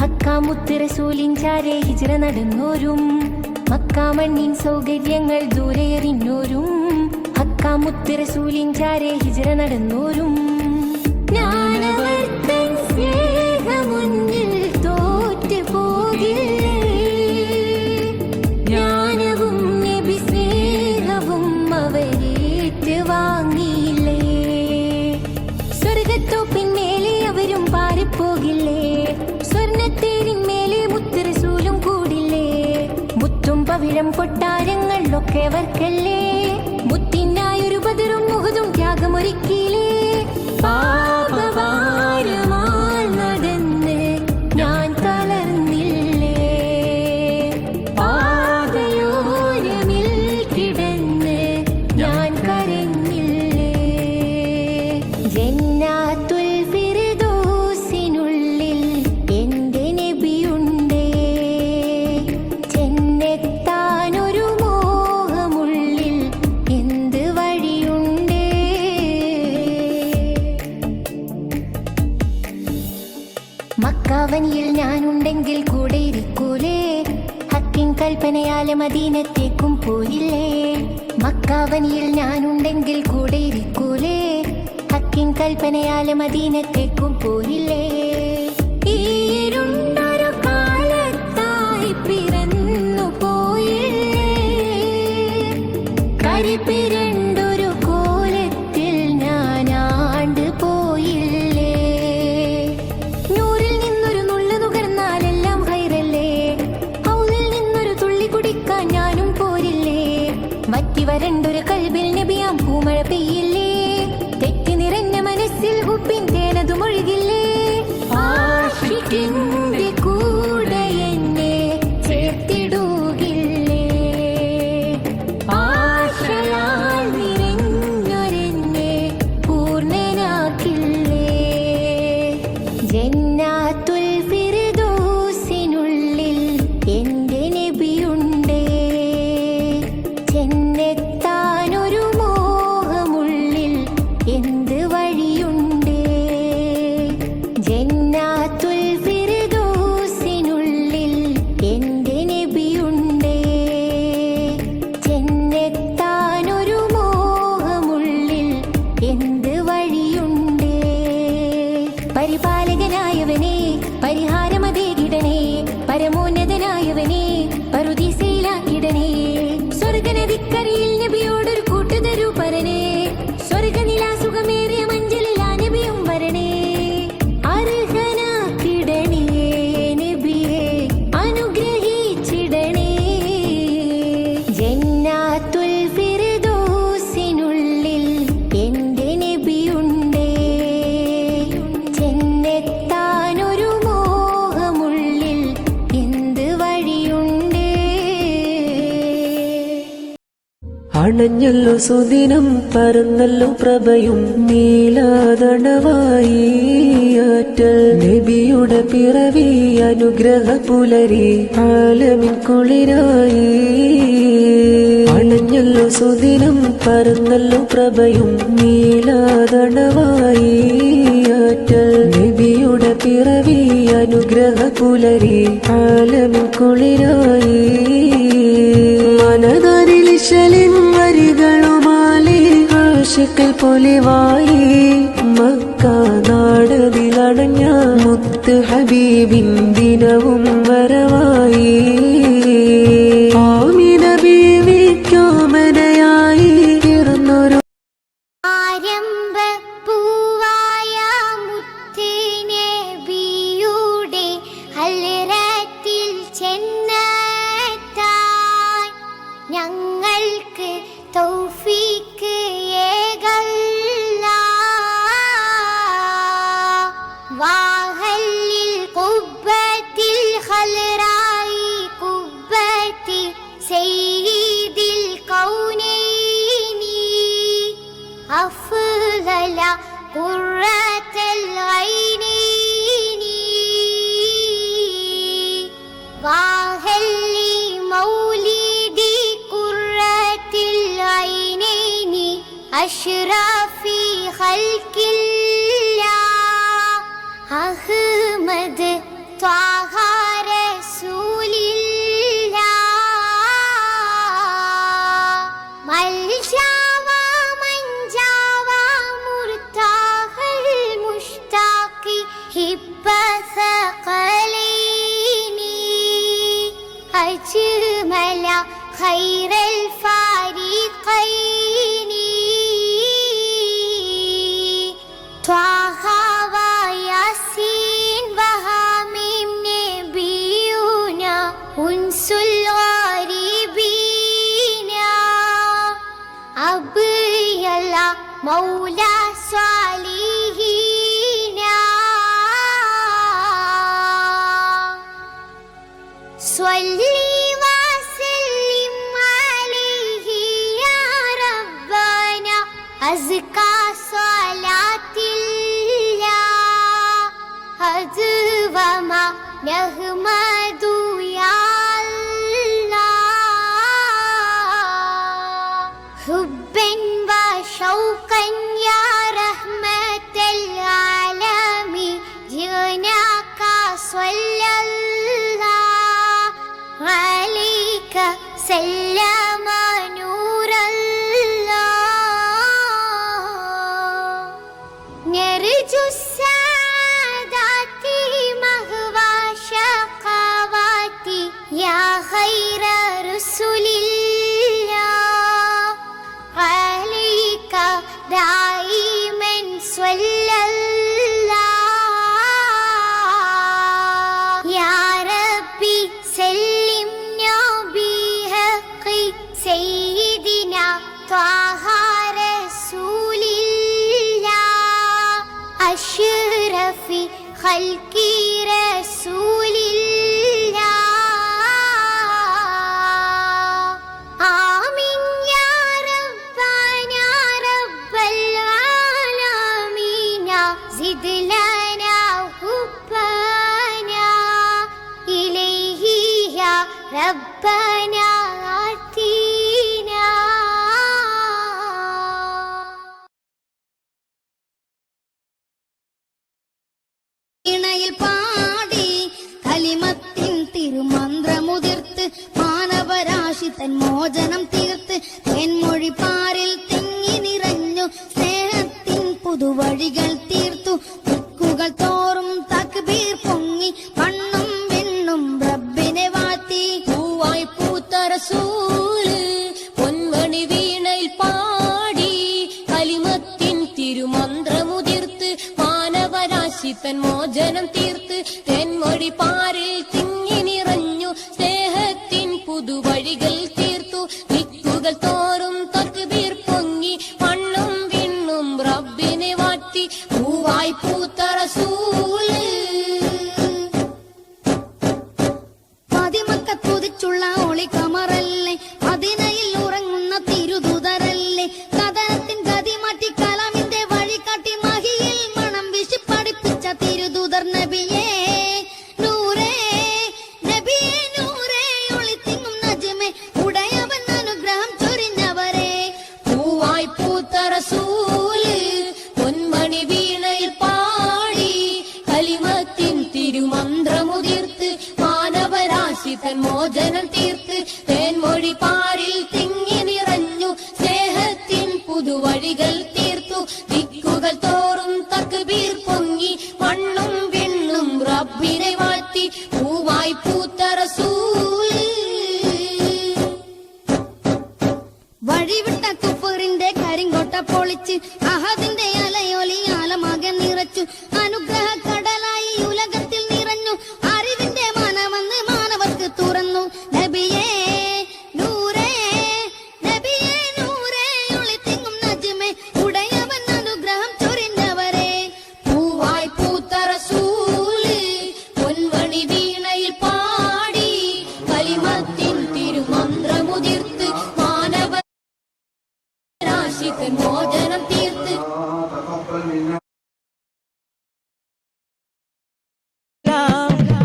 ഹക്കാമുത്ത് റസൂലിൻ ചാരെ ഹിജ്റ നടന്നോരും മക്കാമണ്ണിൻ സൗകര്യങ്ങൾ ദൂരെറിഞ്ഞോരും ഹക്കാമുത്ത് റസൂലിൻ ചാരെ ഹിജ്റ നടന്നോരും ഞാനവർത്തൻ സ്നേഹമുന്നിൽ തോറ്റു പോകില്ലേ ജ്ഞാനവും നബി സ്നേഹവും അവരേറ്റ് വാങ്ങിയില്ലേ സ്വർഗത്തോപ്പിന്മേലെ അവരും പാറിപ്പോകില്ലേ സ്വർണത്തേരിന്മേലെ മുത്ത് റസൂലും കൂടില്ലേ മുത്തും പവിഴം കൊട്ടാരങ്ങളിലൊക്കെ അവർക്കല്ലേ മുത്തിനായൊരു ബദറും മുഹദും ത്യാഗമൊരുക്കിയില്ലേ പാപഭാരമാൽ നടന്ന് ഞാൻ തളർന്നില്ലേ പാതയോരമിൽ കിടന്ന് ഞാൻ കരഞ്ഞില്ലേ ജന്നാത്തുൽ ഫിർദൗസിനുള്ളിൽ എൻ്റെ നബിയുണ്ടേ ചെന്നെത്താനൊരു മോഹമുള്ളിൽ എന്ത് വഴിയുണ്ടേ മക്കാവനിയിൽ ഞാനുണ്ടെങ്കിൽ കൂടെ ഇരിക്കൂലേ ഹക്കിൻ കൽപ്പനയാലെ മദീനത്തേക്കും പോയില്ലേ മക്കാവനിയിൽ ഞാനുണ്ടെങ്കിൽ കൂടെ ഇരിക്കൂലേ ഹക്കിൻ കൽപ്പനയാലെ മദീനത്തേക്കും പോയില്ലേ ഈരുണ്ടൊരു കാലത്തായി പിറന്നു പോയില്ലേ കരിപ്പിരണ്ടൊരു കോലത്തിൽ ഞാൻ ആണ്ട് പോയില്ലേ നൂറിൽ നിന്നൊരു നുള്ളു നുകർന്നാലെല്ലാം ഹൈറല്ലേ ഹൗലിൽ നിന്നൊരു തുള്ളി കുടിക്കാൻ ഞാനും പോരില്ലേ വറ്റി വരണ്ടൊരു കൽബിൽ നബിയാം പൂമഴ പെയ്യില്ലേ ജന്നാത്തുൽ ഫിർദൗസിനുള്ളിൽ എൻ്റെ നബിയുണ്ടേ. ചെന്നെത്താനൊരു മോഹമുള്ളിൽ എന്ത് വഴിയുണ്ടേ. ജന്നാത്തുൽ ഫിർദൗസിനുള്ളിൽ എൻ്റെ നബിയുണ്ടേ. ചെന്നെത്താനൊരു മോഹമുള്ളിൽ എന്ത് വഴിയുണ്ടേ. പരിപാലകനായവനെ പരിഹാരമതേകിടണേ. പരമോന്നതനായവനെ പറുദീസയിലാക്കിടണേ. സ്വർഗനദിക്കരയിൽ നബിയോടൊരു കൂട്ടുതരൂ പരനേ. സ്വർഗനിലാസുഖമേറിയ മഞ്ചലിൽ ആ നബിയും വരണേ. അർഹനാക്കിടണേ നബിയെ അനുഗ്രഹിച്ചിടണേ. ജന്നാത്തുൽ ഫിർദൗസിനുള്ളിൽ എൻ്റെ നബിയുണ്ടേ. ചെന്നെത്താനൊരു മോഹമുള്ളിൽ എന്ത് വഴിയുണ്ടേ. അണഞ്ഞല്ലോ സുദിനം പരന്നല്ലോ പ്രഭയും നീലാതണവായി ആറ്റൽ നബിയുടെ പിറവി അനുഗ്രഹ പുലരി ആലമിൻ കുളിരായി. അണഞ്ഞല്ലോ സുദിനം പരന്നല്ലോ പ്രഭയും നീലാതണവായി ആറ്റൽ നബിയുടെ പിറവി അനുഗ്രഹ പുലരി ആലമിൻ കുളിരായി. മനതരിലിശലിൻ വരികളുമാലി ആശിക്കൽ പൊലിവായി. മക്ക നാടതിലടഞ്ഞ മുത്ത് ഹബീബിൻ ദിനവും വരവായി. ആമിന ബീവിക്കോമനയായി പിറന്നൊരു ആരംഭപ്പൂവായ മുത്ത് നബിയുടെ ഹൽറത്തിൽ ചെന്നെത്താൻ ഞങ്ങൾക്ക് തൗഫീക്ക് ഏകല്ലാ. വാഹല്ലിൽ ഖുബ്ബത്തിൽ ഖൽറായി ഖുബ്ബത്തി സയ്യിദിൽ കൗനൈനി അഫ്ളല ഖുറത്തൽ ഐനൈനി. വാഹല്ലി മൗലിദി ഖുറത്തിൽ ഐനൈനി അഷ്റഫി ഖൽഖില്ലാ. അഹ്മദ് ത്വാഹ റസൂലില്ലാ. മൽജാവ മൻജാവ മുർതാഹൽ മുഷ്താഖി ഹിബ്ബ സഖലൈനി അജ്മല ഖൈറൽ ഫരീഖൈനി. ത്വാഹ വയാസീൻ വഹാമീം നബിയൂന ഉൻസുൽ ഗരീബീന. അബ്യല മൗല സ്വാലിഹീന. സ്വല്ലി വസല്ലിം അലൈഹി യാ റബ്ബന അസ്കാ സ്വലാത്തില്ലാ. അദ്വമ നഹ്മദു യാ അല്ലാഹ്. ഹുബ്ബൻ വശൗഖൻ യാ റഹ്മത്തൽ ആലമി ജിനാക സ്വല്ലല്ലാഹു അലൈക സല്ലമ നൂറല്ലാഹ്. നർജു സാദാതി മഹ്വാ ശഖാവാതി യാ ഖൈറ റസൂലില്ലാഹ്. അലൈക ദായിമൻ സ്വല്ലല്ലാഹ്. യാ റബ്ബി സല്ലിം ബിഹഖി സയ്യിദിന ത്വാഹ റസൂലില്ലാഹ്. അഷ്റഫി ഖൽഖി റസൂലില്ലാഹ്. ആമീൻ യാ റബ്ബന റബ്ബൽ ആലമീന സിദ് ലനാ ഹുബ്ബ വീണയിൽ പാടി കലിമത്തിൻ തിരുമന്ത്രമുതിർത്ത് മാനവരാശി തൻ മോചനം തീർത്ത് തെന്മൊഴി പാരിൽ തിങ്ങി നിറഞ്ഞു സ്നേഹത്തിൻ പുതുവഴികൾ തീർത്തു ദിക്കുകൾ തോറും തക്ബീർ പൊങ്ങി മണ്ണും വിണ്ണും റബ്ബിനെ വാഴ്ത്തി പൂവായി പൂത്ത റസൂല് പൊൻമണി വീണയിൽ പാടി കലിമത്തിൻ തിരുമന്ത്രമുതിർത്ത് മാനവരാശി തൻ മോചനം തീർത്ത് തെന്മൊഴി പാരിൽ തിങ്ങി നിറഞ്ഞു സ്നേഹത്തിൻ പുതുവഴികൾ തീർത്തു ദിക്കുകൾ തോറും തക്ബീർ പൊങ്ങി മണ്ണും വിണ്ണും റബ്ബിനെ വാഴ്ത്തി പൂവായി പൂത്ത റസൂല് പതിമക്കത്തുതിച്ചുള്ള ഒളി കമറല്ലേ പതിനയിൽ ഉറങ്ങുന്ന തിരുദൂതരല്ലേ കഥനത്തിൻ ഗതി മാറ്റി കലാമിന്റെ വഴി കാട്ടി മഹിയിൽ മണം വിശി പഠിപ്പിച്ച തിരുദൂതർ നബിയേ നൂറേ നബിയേ നൂറേ ഒളിത്തിങ്ങും നജ്മേ ഉടയവൻ അനുഗ്രഹം ചൊരിഞ്ഞവരെ പൂവായി പൂത്ത റസൂല് പൊന്മണി വീണയിൽ പാടി കലിമത്തിൻ തിരുമന്ത്രമുതിർത്ത് മാനവരാശി തൻ മോചനം തീർത്ത് തേൻമൊഴി പാരിൽ തിങ്ങി നിറഞ്ഞു സ്നേഹത്തിൻ പുതുവഴികൾ തീർത്തു ദിക്കുകൾ തോറും തക്ബീർ പൊങ്ങി മണ്ണും വിണ്ണും റബ്ബിനെ വാഴ്ത്തി പൂവായി പൂത്ത റസൂല് വഴിവിട്ട കുഫറിന്റെ കരിങ്കോട്ട പൊളിച്ച് അഹദിന്റെ അലയൊലി ആലമാകെ നിറച്ചു അനുഗ്രഹ കടലായി ഉലകത്തിൽ നിറഞ്ഞു അറിവിന്റെ മനമെന്ന് മാനവർക്ക് തുറന്നു നബിയേ നൂറേ നബിയേ നൂറേ ഒളിത്തിങ്ങും നജ്മേ ഉടയവൻ അനുഗ്രഹം ചൊരിഞ്ഞവരെ പൂവായി പൂത്ത റസൂല് പൊൻമണി വീണയിൽ പാടി കലിമത്തിൻ തിരുമന്ത്രമുതിർത്ത് മാനവ രാശി തൻ മോചനം തീർത്ത്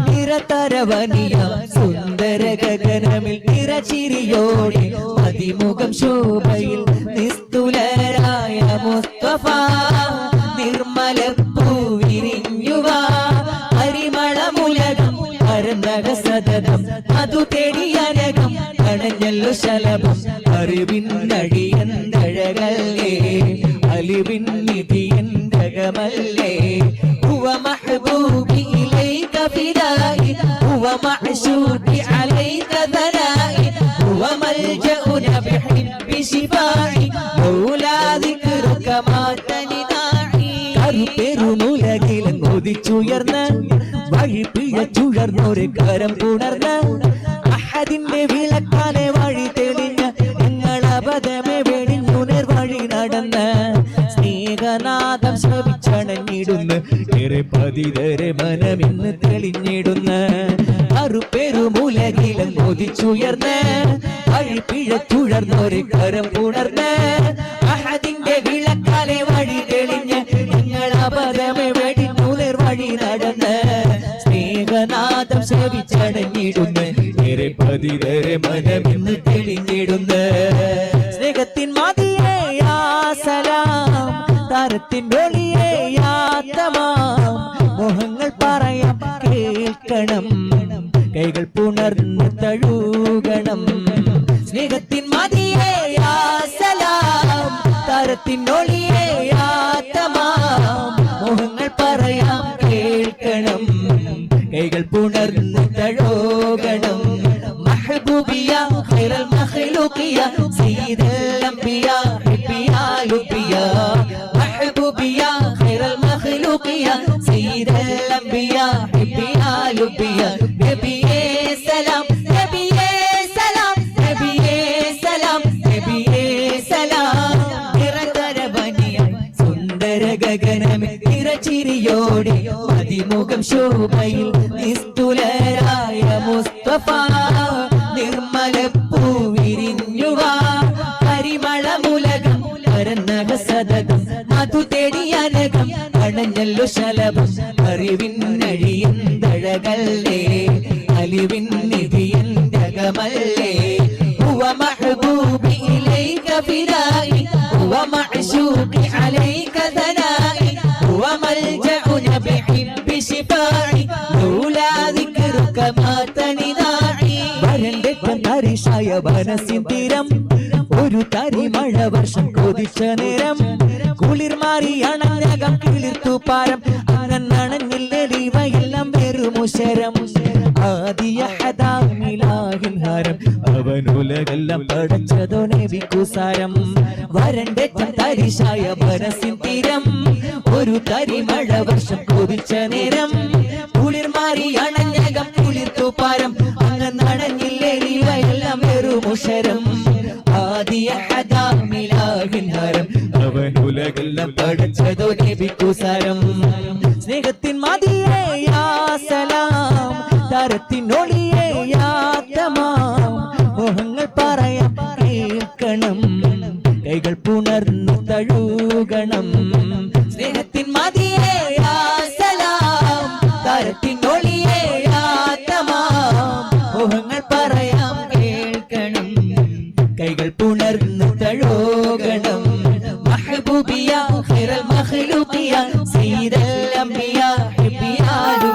നിറതരവനിയ സുന്ദര ഗഗനമിൽ നിറചിരിയോടെ അതിമുഖം ശോഭയിൽ നിസ്തുലരായ മുസ്തഫ നിർമ്മല പൂവിരിഞ്ഞുവ പരിമളമുലകം പരന്നക സതതം അതു തേടിയനകം കണഞ്ഞല്ലോ ശലഭം അറിവിന്നടിയന്തഴകല്ലേ അലിവിൻ നിധിയന്തകമല്ലേ هو محبوبي إليك فدائي هو معشوقي عليك ثنائي هو ملجأنا بحب شفاعي لولا ذكرك ما تناعي കരുപെരുമുലകിലും കൊതിച്ചുയർന്ന വഴി പിഴച്ചുഴർന്നൊരു കരം പുണർന്ന അഹദിന്റെ വിളക്കാനെ വഴി തെളിഞ്ഞ ഞങ്ങൾ അബദ്ധമേ വെടിഞ്ഞു നേർവഴി നടന്ന സ്നേഹനാദം ശ്രവിച്ചണഞ്ഞിടുന്ന ഏറെ പതിതരെ മനമിന്ന് തെളിഞ്ഞിടുന്ന അറുപെരുമുലകിലും കൊതിച്ചുയർന്ന വഴി പിഴച്ചുഴർന്നൊരു കരം പുണർന്ന അഹദിന്റെ വിളക്കാലെ വഴി തെളിഞ്ഞ് ഞങ്ങൾ അബദ്ധമേ വെടിഞ്ഞു നേർവഴി നടന്ന സ്നേഹനാദം ശ്രവിച്ചണഞ്ഞിടുന്ന ഏറെ പതിതരെ മനമിന്ന് തെളിഞ്ഞിടുന്ന സ്നേഹത്തിൻ മതിയേ യാ സലാം താരത്തിൻ ഒളിയേ യാ തമാം മോഹങ്ങൾ പറയാം കേൾക്കണം കൈകൾ പുണർന്ന് തഴുകണം സ്നേഹത്തിൻ മതിയേ യാ സലാം താരത്തിൻ ഒളിയേ യാ തമാം മോഹങ്ങൾ പറയാം കേൾക്കണം കൈകൾ പുണർന്ന് തഴുകണം محبوبيا خير المخلوقيا سيد الأنبياء حبيا لبيا محبوبيا خير المخلوقيا سيد الأنبياء حبيا لبيا نبي سلام نبي سلام نبي سلام نبي سلام നിറതരവനിയ സുന്ദര ഗഗനമേ നിറചിരിയോടെ അതിമുഖം ശോഭയിൽ നിസ്തുലരായ മുസ്തഫ നിർമ്മല പൂവിരിഞ്ഞുവ പരിമളമുലകം പരന്നക സതതം മധു തേടിയനകം അണഞ്ഞല്ലോ ശലഭം അറിവിന്നഴിയന്തഴകല്ലേ അലിവിൻ നിധിയന്തകമല്ലേ هو محبوبي إليك فدائي هو معشوقي عليك ثنائي هو ملجأنا بحب شفائي തരിശായ മനസ്സിൻ തീരം ഒരു തരിമഴ വർഷം കൊതിച്ച നേരം കുളിർ മാറി അണഞ്ഞകം കിളിർത്തു പാരം അണഞ്ഞില്ലവയെല്ലാം വെറുമുശരം ആദിയ ഹദാമിലാഹിൻ ഹരം അവനുലകെല്ലാം പടച്ചതോ നബിക്കുസാരം വരന്റെ തരിശായ മനസ്സിൻ തീരം ഒരു തരിമഴ വർഷം കൊതിച്ച നേരം കുളിർ മാറി അണഞ്ഞകം കുളിർത്തു പാരം അണഞ്ഞില്ലവയെല്ലാം വെറുമുശരം ആദിയ ഹദാമിലാഹിൻ ഹരം അവനുലകെല്ലാം പടച്ചതോ നബിക്കുസാരം സ്നേഹത്തിൻ മതിയേ യാ സലാം താരത്തിനൊളിയേ യാ തമാം മോഹങ്ങൾ പറയാം കേൾക്കണം കൈകൾ പുണർന്നു തഴുകണം സ്നേഹത്തിൻ മതിയേ യാ സലാം താരത്തിനൊളിയേ യാ തമാം മോഹങ്ങൾ പറയാം കേൾക്കണം കൈകൾ പുണർന്നു തഴുകണം മഹബൂബിയ ഖൈറൽ മഖ്ലൂഖിയ സയ്യിദൽ അംബിയ ഹിബിയാലു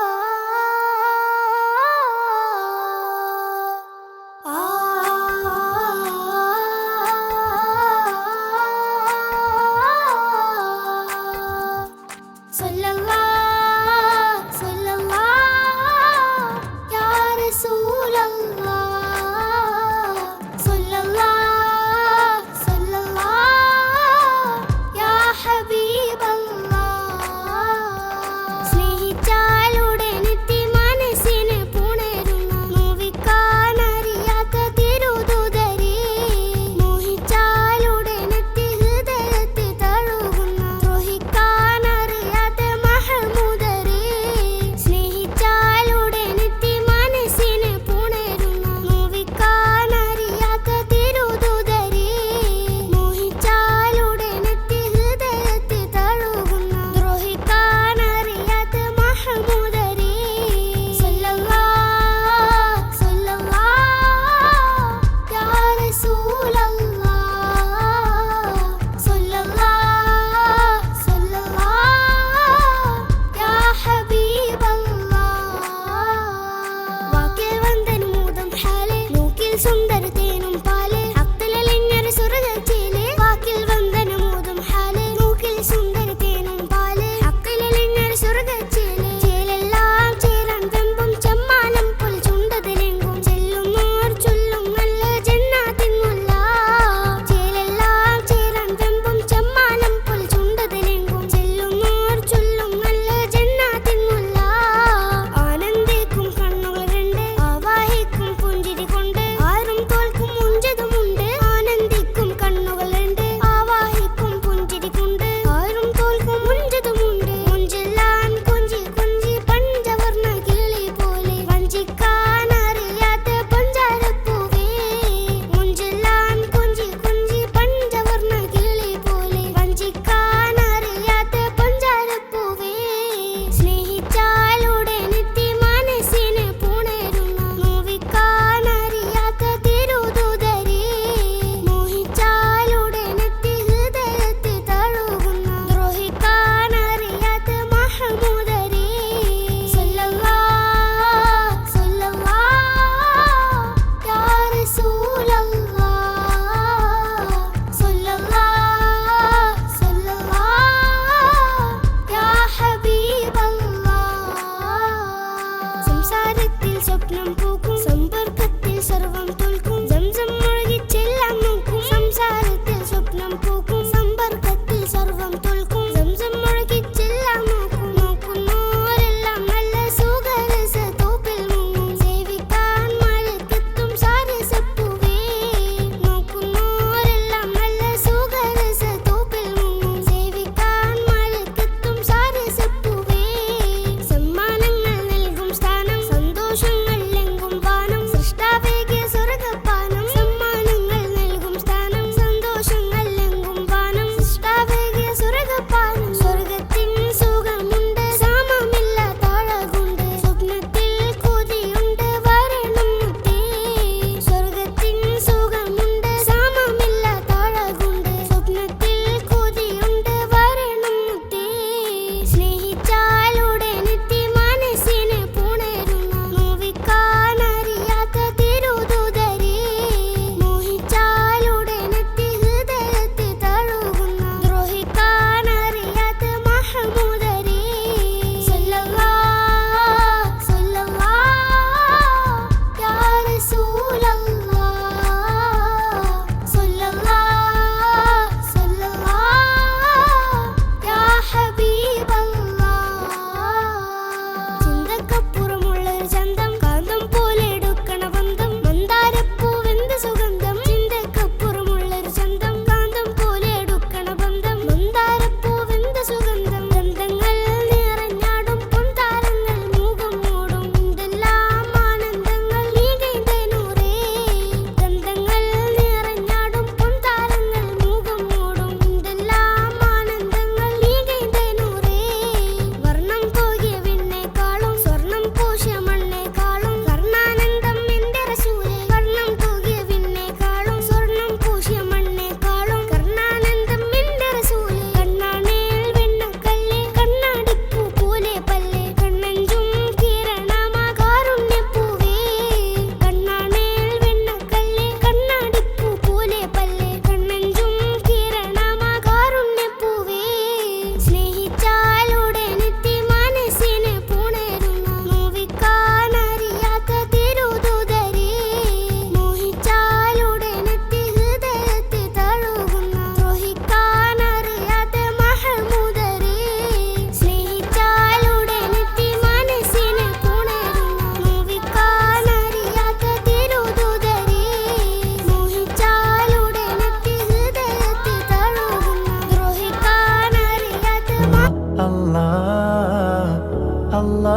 സന്തോഷങ്ങൾ എങ്കും വാനം സൃഷ്ടാവേകിയ സ്വർഗ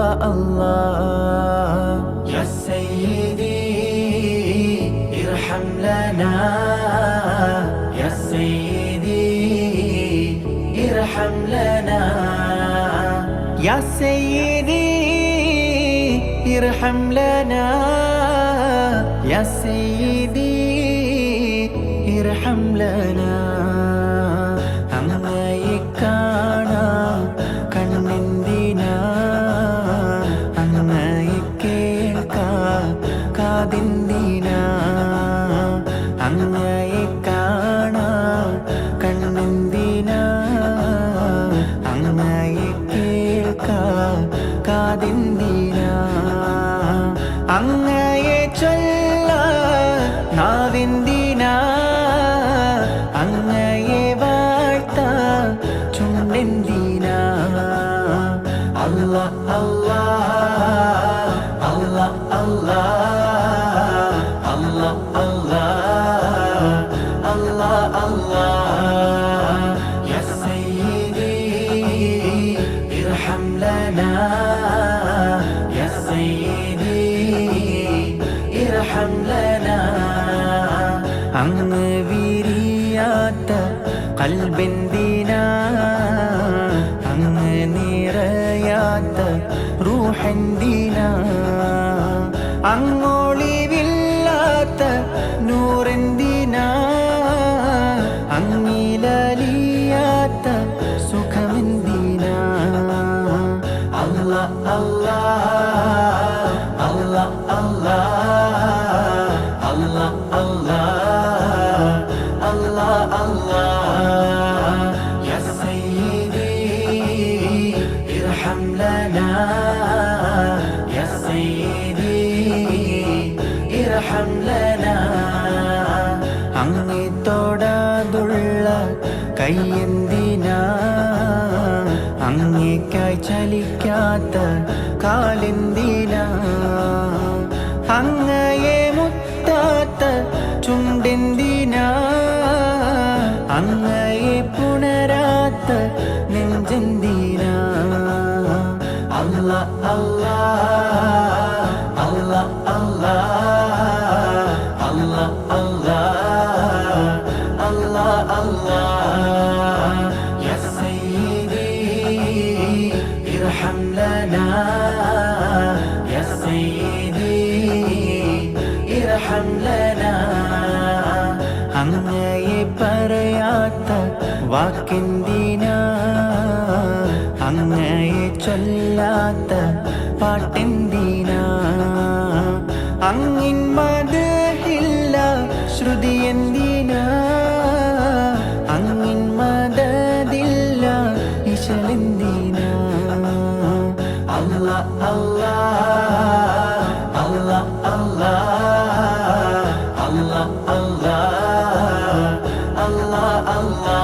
الله يا سيدي ارحم لنا يا سيدي ارحم لنا يا سيدي ارحم لنا يا سيدي ارحم لنا അങ്ങയെ കാണാൻ കണ്ണെന്തിനാ അങ്ങയെ കേൾക്കാൻ കാതെന്തിനാ അങ്ങയെ കാണാൻ കണ്ണെന്തിനാ അങ്ങയെ കേൾക്കാൻ കാതെന്തിനാ അങ്ങയെ ചൊല്ലാൻ നാവെന്തിനാ അങ്ങയെ വാഴ്ത്താൻ ചുണ്ടെന്തിനാ അല്ലാ അല്ലാ അല്ലാ അല്ലാ അല്ലാ അല്ലാ അല്ലാ അല്ലാ യാ സയ്യിദി ഇർഹം ലനാ യാ സയ്യിദി ഇർഹം ലനാ അങ്ങ് വിരിയാത്ത കൽബെന്തിനാ അങ്ങ് നിറയാത്ത റൂഹെന്തിനാ അങ്ങൊളിവില്ലാത്ത നൂറെന്തിനാ അങ്ങിലലിയാത്ത സുഖമെന്തിനാ അല്ലാ അല്ലാ അല്ലാ അല്ലാ അല്ലാ അല്ലാ അല്ലാ അല്ലാ യാ സയ്യിദി ഇർഹം ലനാ യാ സയ്യിദി ഇർഹം ലനാ അങ്ങേ തൊടാതുള്ള കൈയെന്തിനാ അങ്ങേക്കായി ചലിക്കാത്ത കാലെന്തിനാ അങ്ങയെ മുത്താത്ത ചുണ്ടെന്തിനാ അങ്ങയെ പുണരാത്ത നെഞ്ചെന്തിനാ അല്ലാ അല്ലാ അല്ലാ അല്ലാ അല്ലാ അല്ലാ അല്ലാ അല്ലാ യാ സയ്യിദി ഇർഹം ലനാ യാ സയ്യിദി ഇർഹം ലനാ അങ്ങയെ പറയാത്ത വാക്കെന്തിനാ അങ്ങയെ ചൊല്ലാത്ത പാട്ടെന്തിനാ അങ്ങിൻ മദഹില്ല ശ്രുതി എന്തിനാ അങ്ങിൻ മദദില്ല ഇശലെന്തിനാ അല്ലാ അല്ലാ അല്ലാ അല്ലാ അല്ലാ അല്ലാ അല്ലാ അല്ലാ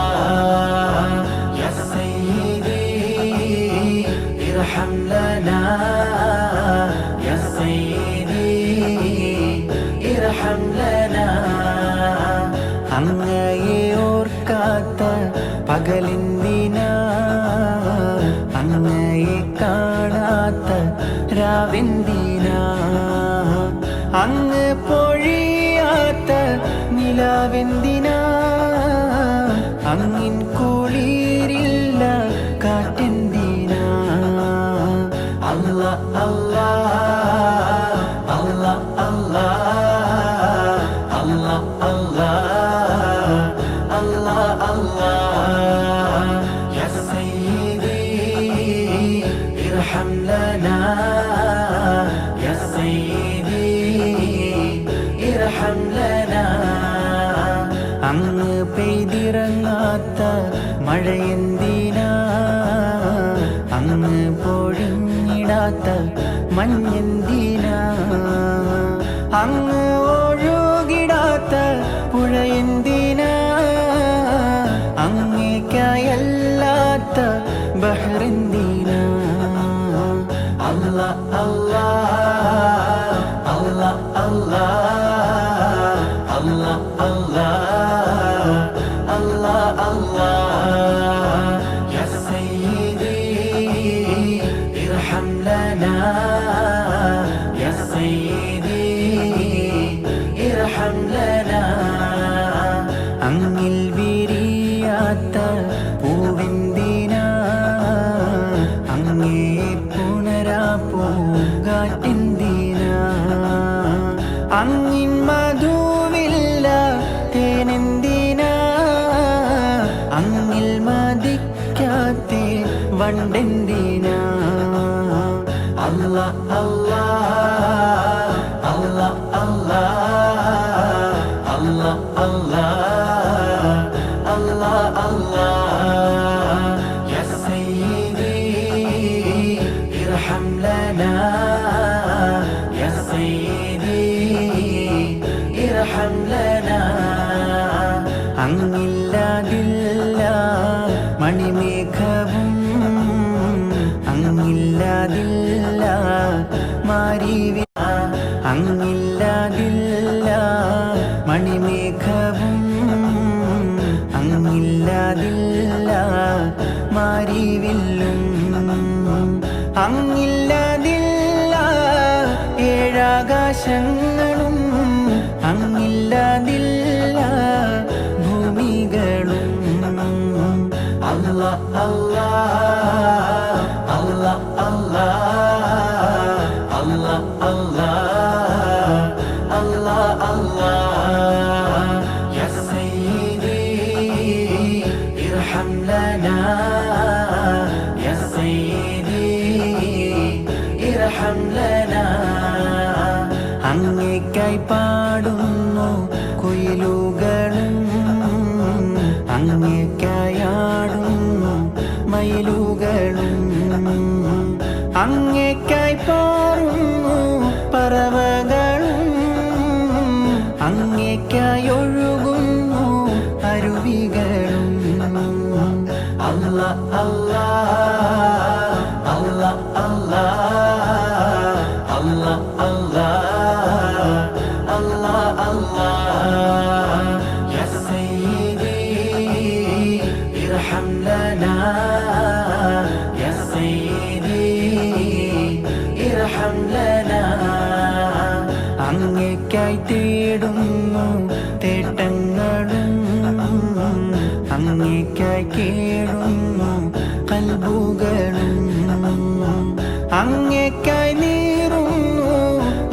യാ സയ്യിദി ഇർഹം ലനാ യാ സയ്യിദി ഇർഹം ലനാ അങ്ങയെ ഓർക്കാത്ത പകലെന്തിനാ അങ്ങയെ കാണാത്ത രാവെന്തിനാ അങ്ങ് പൊഴിയാത്ത നിലാവെന്തിനാ അങ്ങിൻ കുളിരില്ല കാറ്റെന്തിനാ അല്ലാ അല്ലാ അല്ലാ അല്ലാ അല്ലാ അല്ലാ അല്ലാ അല്ലാ യാ സയ്യിദി ഇർഹം ലനാ യാ സയ്യിദി ഇർഹം ലനാ അങ്ങ് പെയ്തിറങ്ങാത്ത മഴയെന്തിനാ അങ്ങ് പൊഴിഞ്ഞിടാത്ത മഞ്ഞെന്തിനാ അങ്ങ് ഒഴുകിടാത്ത പുഴയെന്തിനാ അങ്ങേക്കായല്ലാത്ത ബഹ്റെന്തിനാ അല്ലാ അല്ലാ അല്ലാ അല്ലാ അല്ലാ അല്ലാ അല്ലാ അല്ലാ യാ സയ്യിദി ഇർഹം ലനാ يا سيدي ارحم لنا അങ്ങിൽ വിരിയാത്ത പൂവെന്തിനാ അങ്ങേ പുണരാ പൂങ്കാറ്റെന്തിനാ അങ്ങിൻ മധുവില്ല തേനെന്തിനാ അങ്ങിൽ മതിക്കാത്തേ വണ്ടെന്തിനാ അല്ലാ അല്ലാ അല്ലാ അല്ലാ അല്ലാ അല്ലാ അല്ലാ അല്ലാ യാ സയ്യിദി ഇർഹം ലനാ യാ സയ്യിദി ഇർഹം ലനാ അങ്ങില്ലാതില്ല മണിമേഘവും അങ്ങില്ലാതില്ല മാരിവി അങ്ങില്ലാതില്ല മണിമേഘവും അങ്ങില്ലാതില്ല മാരിവില്ലും അങ്ങില്ലാതില്ല ഏഴാകാശങ്ങളും അങ്ങില്ലാതില്ല ഭൂമികളും അല്ലാ അല്ലാ അല്ലാ അല്ലാ അല്ലാ അല്ലാ അല്ലാ അല്ലാ യാ സയ്യിദി ഇർഹം ലനാ യാ സയ്യിദി ഇർഹം ലനാ അങ്ങേക്കായി പാടുന്നു കുയിലുകളും അങ്ങേക്കായാടുന്നു മയിലുകളും അങ്ങേക്കായി പാറുന്നു പറവകളും അങ്ങേക്കായി ഒഴുകുന്നു അരുവികളും അല്ലാ അല്ലാ അല്ലാ അല്ലാ അല്ലാ അല്ലാ അല്ലാ അല്ലാ യാ സയ്യിദി ഇർഹം ലനാ യാ സയ്യിദി ഇർഹം ലനാ അങ്ങേക്കായി തേടുന്നു തേട്ടങ്ങളും അങ്ങേക്കായി കേടുന്നു കൽബുകളും അങ്ങേക്കായി നീറുന്നു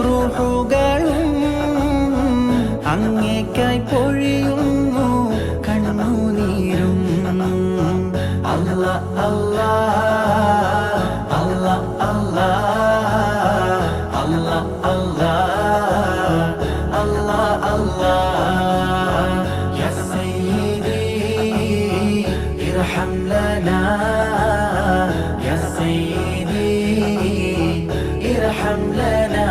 റൂഹുകളും അങ്ങേക്കായി പൊഴിയുന്നു കണ്ണുനീരും അല്ലാ അല്ലാ അല്ലാ അല്ലാ അല്ലാ അല്ലാ അല്ലാ അല്ലാ യാ സയ്യിദി ഇർഹം ലനാ യാ സയ്യിദി ഇർഹം ലനാ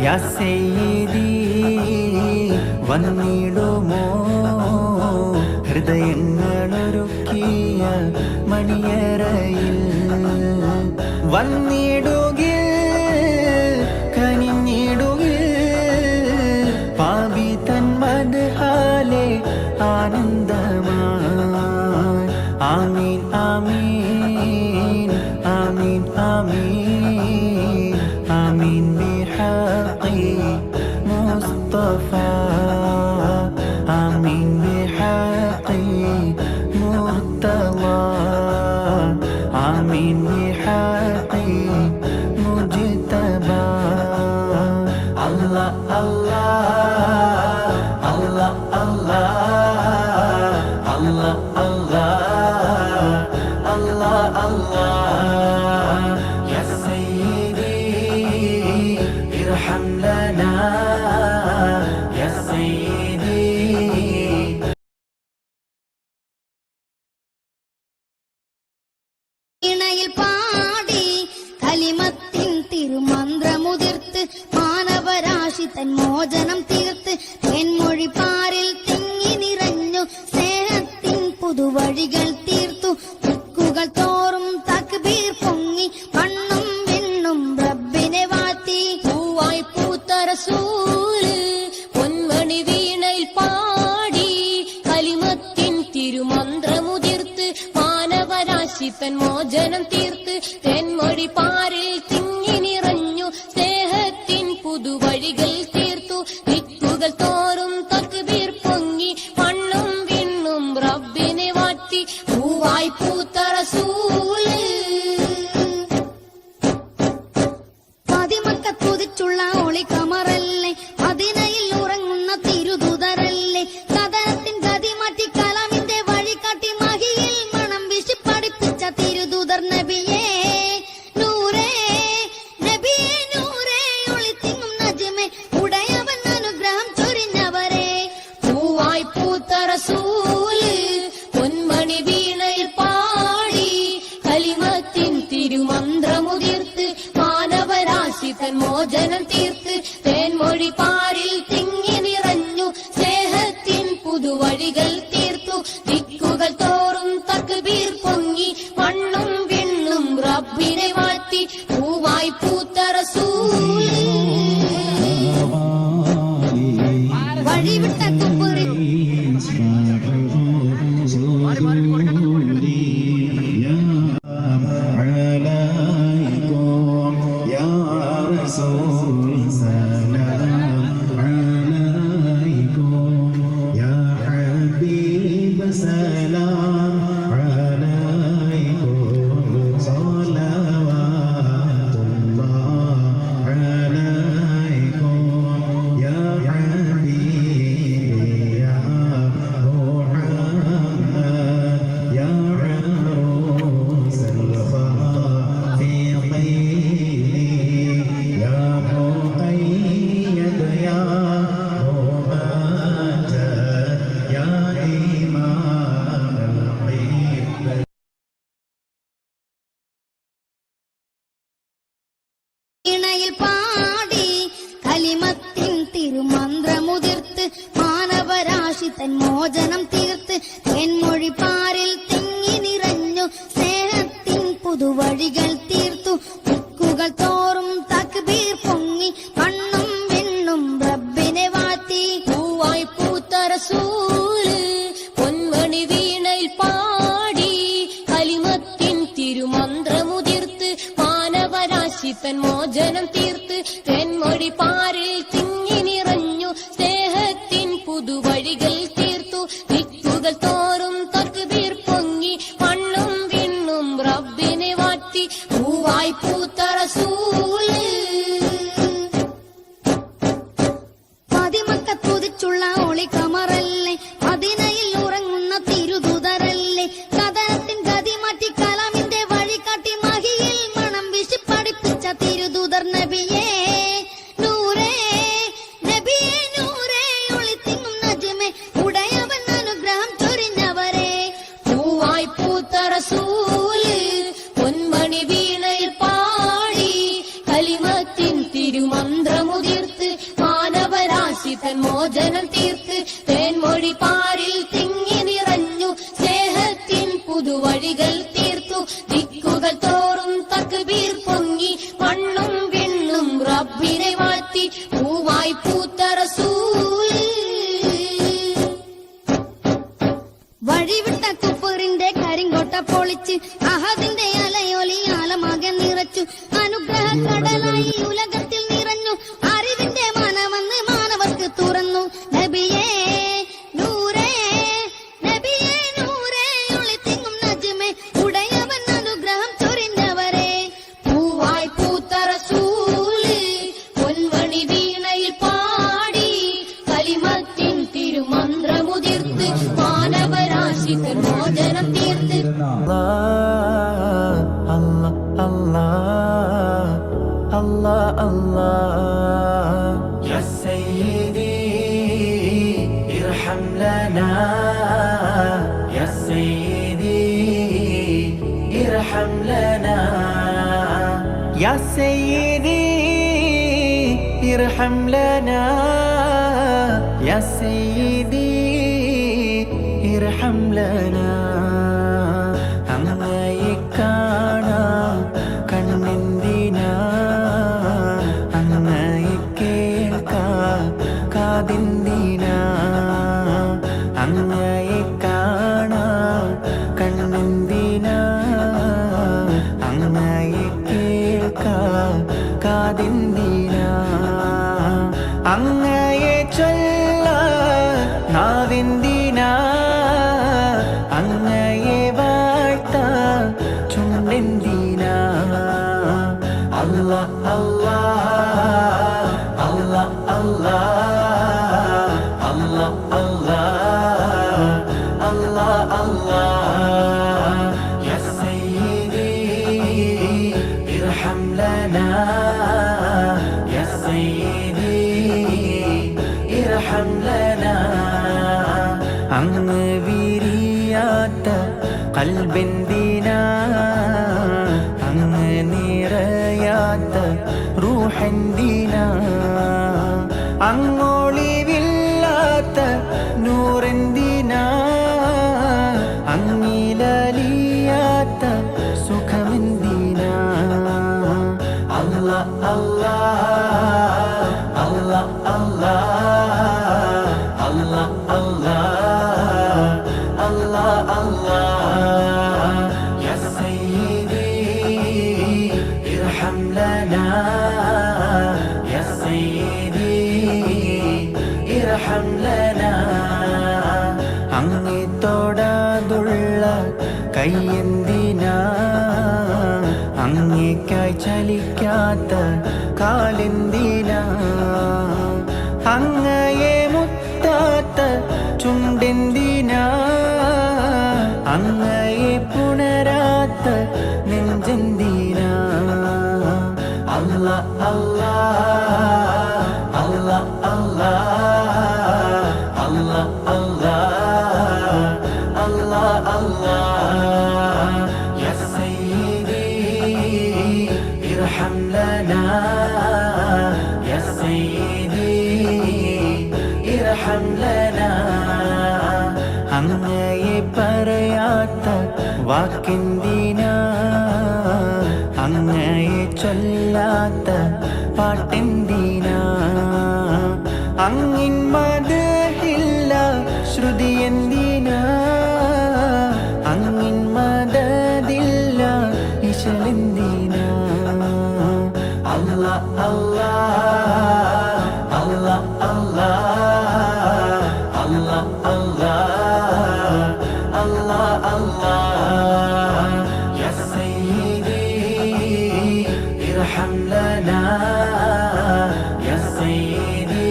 യാ സയ്യിദി വന്നിടുമോ ഹൃദയങ്ങളൊരുക്കിയ മണിയറയിൽ വന്നിടുകിൽ കനിഞ്ഞിടുകിൽ പാപി തൻ മദ്ഹാലെ ആനന്ദമായി ആമീൻ ആമീൻ ആമീൻ ആമീൻ ആമീൻ ബിഹഖി മുസ്തഫ ആമീൻ ബിഹഖി മുർത്തള ആമീൻ ബിഹഖി മുജ്തബ അല്ലാ അല്ലാ അല്ലാ അല്ലാ അല്ലാ അല്ലാ അല്ലാ അല്ലാ യാ സയ്യിദി ഇർഹം ലനാ യാ സയ്യിദി ഇണയിൽ പാടി കലിമത്തിൻ തിരുമന്ത്രമുതിർത്ത് മാനവരാശി തൻ മോചനം തീർത്ത് തെന്മൊഴി പാരിൽ തിങ്ങി നിറഞ്ഞു സ്നേഹത്തിൻ പുതുവഴികൾ തീർത്തു ദിക്കുകൾ തോറും തക്ബീർ പൊങ്ങി മണ്ണും വിണ്ണും റബ്ബിനെ വാഴ്ത്തി പൂവായി പൂത്ത റസൂല് പൊന്മണി വീണയിൽ പാടി കലിമത്തിൻ തിരുമന്ത്രമുതിർത്ത് മാനവരാശി തൻ മോചനം തീർത്ത് തെന്മൊഴി പാരിൽ പതിമക്കത്തുതിച്ചുള്ള ഒളിക്കമറല്ലേ അതിനയിൽ ഉറങ്ങുന്ന തിരുദൂതരല്ലേ കഥനത്തിൻ ഗതി മാറ്റി കലാമിന്റെ വഴി കാട്ടി മഹിയിൽ മണം വീശി പഠിപ്പിച്ച തിരുദൂതർ നബിയേ നൂറേ നബിയേ നൂറേ ഒളിത്തിങ്ങും നജ്മേ ഉടയവൻ അനുഗ്രഹം ചൊരിഞ്ഞവരെ പൂവായി പൂത്ത റസൂല് പൊന്മണി വീണയിൽ പാടി കലിമത്തിൻ തിരുമന്ത്രമുതിർത്ത് മാനവരാശി തൻ മോചനം തീർത്ത് തേൻമൊഴി പാരിൽ തിങ്ങി നിറഞ്ഞു സ്നേഹത്തിൻ പുതുവഴികൾ തീർത്തു ദിക്കുകൾ തോറും തക്ബീർ പൊങ്ങി മണ്ണും വിണ്ണും റബ്ബിനെ മാറ്റി പൂവായി പൂത്ത റസൂല് വഴിവിട്ട കുപ്പുറി ിൽ പാടി കലിമത്തിൻ തിരുമന്ത്രമുതിർത്ത് മാനവരാശി തൻ മോചനം തീർത്ത് തെന്മൊഴി പാരിൽ തിങ്ങി നിറഞ്ഞു സ്നേഹത്തിൻ പുതുവഴികൾ തീർത്തു ദിക്കുകൾ തോറും തക്ബീർ പൊങ്ങി മണ്ണും വിണ്ണും റബ്ബിനെ വാഴ്ത്തി പൂവായി പൂത്ത റസൂല് പൊന്മണി വീണയിൽ പാടി കലിമത്തിൻ തിരുമന്ത്രമുതിർത്ത് മാനവരാശി തൻ മോചനം തീർത്ത് തെന്മൊഴി പാരിൽ തിങ്ങി നിറഞ്ഞു സ്നേഹത്തിൻ പുതുവഴികൾ തീർത്തു ദിക്കുകൾ തോറും തക്ബീർ പൊങ്ങി മണ്ണും വിണ്ണും റബ്ബിനെ വാഴ്ത്തി പൂവായി പൂത്ത റസൂല് പതിമക്കത്തുതിച്ചുള്ള ഒളിക്കമറല്ലേ അതിനയിൽ ഉറങ്ങുന്ന തിരുദൂതരല്ലേ കഥനത്തിൻ ഗതി മാറ്റി കലാമിന്റെ വഴി കാട്ടി മഹിയിൽ മണം വീശി പഠിപ്പിച്ച തിരുദൂതർ നബിയേ നൂറേ നബിയേ നൂറേ ഒളിത്തിങ്ങും നജ്മേ ഉടയവൻ അനുഗ്രഹം ചൊരിഞ്ഞവരെ പൂവായി പൂത്ത റസൂല് പൊന്മണി വീണയിൽ പാടി കലിമത്തിൻ തിരുമന്ത്രമുതിർത്ത് മാനവരാശി തൻ മോചനം തീർത്ത് തേൻമൊഴി പാരിൽ തിങ്ങി നിറഞ്ഞു സ്നേഹത്തിൻ പുതുവഴികൾ തീർത്തു ദിക്കുകൾ തോറും തക്ബീർ പൊങ്ങി മണ്ണും വിണ്ണും റബ്ബിനെ വാഴ്ത്തി പൂവായി പൂത്ത റസൂല് വഴിവിട്ട കുപ്പറിന്റെ കരിങ്കോട്ട പൊളിച്ച് അഹദിന്റെ അലയൊലി ആലമാകെ നിറച്ചു അനുഗ്രഹ കടലായി ഉലകത്തിൽ നിറഞ്ഞു അറിവിന്റെ മനവന്ന് മാനവർക്ക് തുറന്നു നബിയേ നൂറേ നബിയേ നൂറേ ഒളിത്തിങ്ങും നജ്മേ ഉടയവൻ അനുഗ്രഹം ചൊരിഞ്ഞവരെ പൂവായി പൂത്ത റസൂല് പൊന്മണി വീണയിൽ പാടി കലിമത്തിൻ തിരുമന്ത്രമുതിർത്ത് മാനവരാശി തൻ മോചനം തീർത്ത് Allah Ya Sayyidi irham lana Ya Sayyidi irham lana Ya Sayyidi irham lana Ya Sayyidi irham lana അങ്ങയെ കാണാൻ കണ്ണെന്തിനാ അങ്ങയെ കേൾക്കാൻ കാതെന്തിനാ അങ്ങയെ കാണാൻ കണ്ണെന്തിനാ അങ്ങയെ കേൾക്കാൻ കാതെന്തിനാ അങ്ങയെ ചൊല്ലാൻ നാവെന്തിനാ അങ്ങയെ വാഴ്ത്താൻ ചുണ്ടെന്തിനാ അല്ലാ അങ്ങ് വിരിയാത്ത കൽബെന്തിനാ, അങ്ങ് നിറയാത്ത റൂഹെന്തിനാ, അങ്ങൊളിവില്ലാത്ത നൂറെന്തിനാ, അങ്ങിലലിയാത്ത സുഖമെന്തിനാ. അല്ലാ അല്ലാ അല്ലാ അല്ലാ അല്ലാ അല്ലാ അല്ലാ അല്ലാ യാ സയ്യിദി ഇർഹം ലനാ, യാ സയ്യിദി ഇർഹം ലനാ. അങ്ങേ തൊടാതുള്ള കയ്യെന്തിനാ, അങ്ങേക്കായി ചലിക്കാത്ത കാലെന്തിനാ, അങ്ങയെ മുത്താത്ത ചുണ്ടെന്തിനാ, അങ്ങയെ പുണരാത്ത നെഞ്ചെന്തിനാ. അല്ലാ അല്ലാ അല്ലാ അല്ലാ അല്ലാ അല്ലാ അല്ലാ അല്ലാ യാ സയ്യിദി ഇർഹം ലനാ, യാ സയ്യിദി ഇർഹം ലനാ. അങ്ങയെ പറയാത്ത വാക്കെന്തിനാ, അങ്ങയെ ചൊല്ലാത്ത പാട്ടെന്തിനാ, അങ്ങിൻ മദഹില്ല ശ്രുതി എന്തിനാ, അങ്ങിൻ മദദില്ല ഇശലെന്തിനാ. അല്ലാ അല്ലാ അല്ലാ അല്ലാ അല്ലാ അല്ലാ അല്ലാ അല്ലാ യാ സയ്യിദി ഇർഹം ലനാ, യാ സയ്യിദി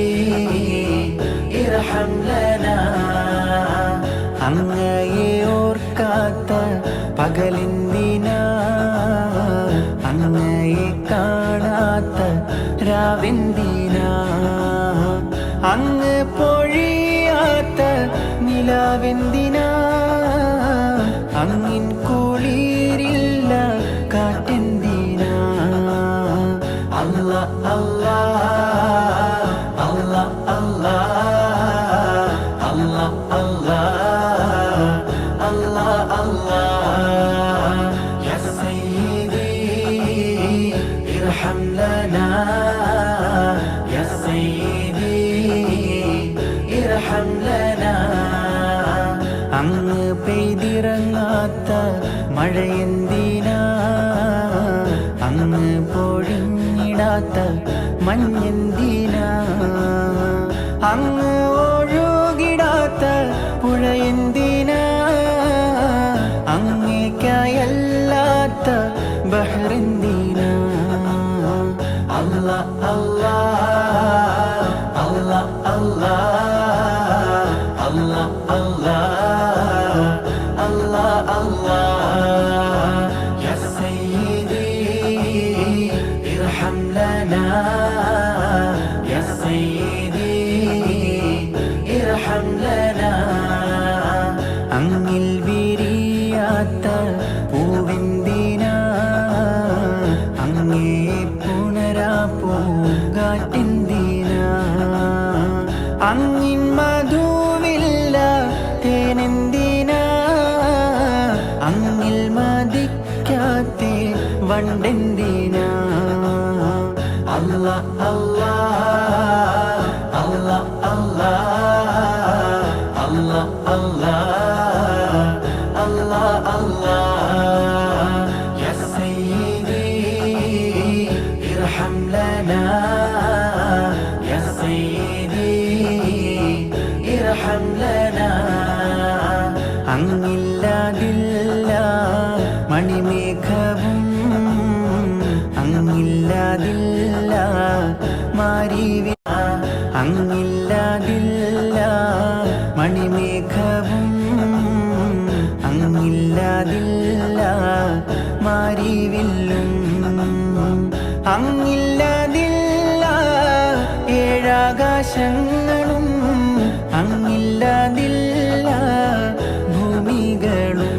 ഇർഹം ലനാ. അങ്ങയെ ഓർക്കാത്ത പകലെന്തിനാ, അങ്ങയെ കാണാത്ത രാവെന്തിനാ, അങ്ങ് പൊഴിയാത്ത നിലാവെന്തിനാ, അങ്ങിൻ കുളിരില്ല കാറ്റെന്തിനാ. അല്ലാ അല്ലാ അല്ലാ അല്ലാ അല്ലാ അല്ലാ അല്ലാ അല്ലാ യാ സയ്യിദി ഇർഹം ലനാ, യാ സയ്യിദി ഇർഹം ലനാ. അങ്ങ് പെയ്തിറങ്ങാത്ത മഴയെന്തിനാ, അങ്ങ് പൊഴിഞ്ഞിടാത്ത മഞ്ഞെന്തിനാ, അങ്ങ് ഒഴുകിടാത്ത പുഴയെന്തിനാ, അങ്ങേക്കായല്ലാത്ത ബഹ്റെന്തിനാ. അല്ലാ അല്ലാ അല്ലാ അല്ലാ അല്ലാ അല്ലാ അല്ലാ അല്ലാ യാ സയ്യിദി ഇർഹം ലനാ, യാ സയ്യിദി ഇർഹം ലനാ. അങ്ങിൽ വിരിയാത്ത പൂവെന്തിനാ, അങ്ങേ പുണരാ പൂങ്കാറ്റെന്തിനാ, അങ്ങിൻ മധുവില്ല തേനെന്തിനാ, അങ്ങിൽ മതിക്കാത്തേ വണ്ടെന്തിനാ. അല്ലാ അല്ലാ അല്ലാ അല്ലാ അല്ലാ അല്ലാ അല്ലാ അല്ലാ യാ സയ്യിദി ഇർഹം ലനാ, യാ സയ്യിദി ഇർഹം ലനാ. അങ്ങില്ലാതില്ല മണിമേഘവും, അങ്ങില്ലാതില്ല മാരിവി അങ്ങില്ലാതില്ല മണിമേഘവും അങ്ങില്ലാതില്ല മാരിവില്ലും അങ്ങില്ലാതില്ല ഏഴാകാശങ്ങളും അങ്ങില്ലാതില്ല ഭൂമികളും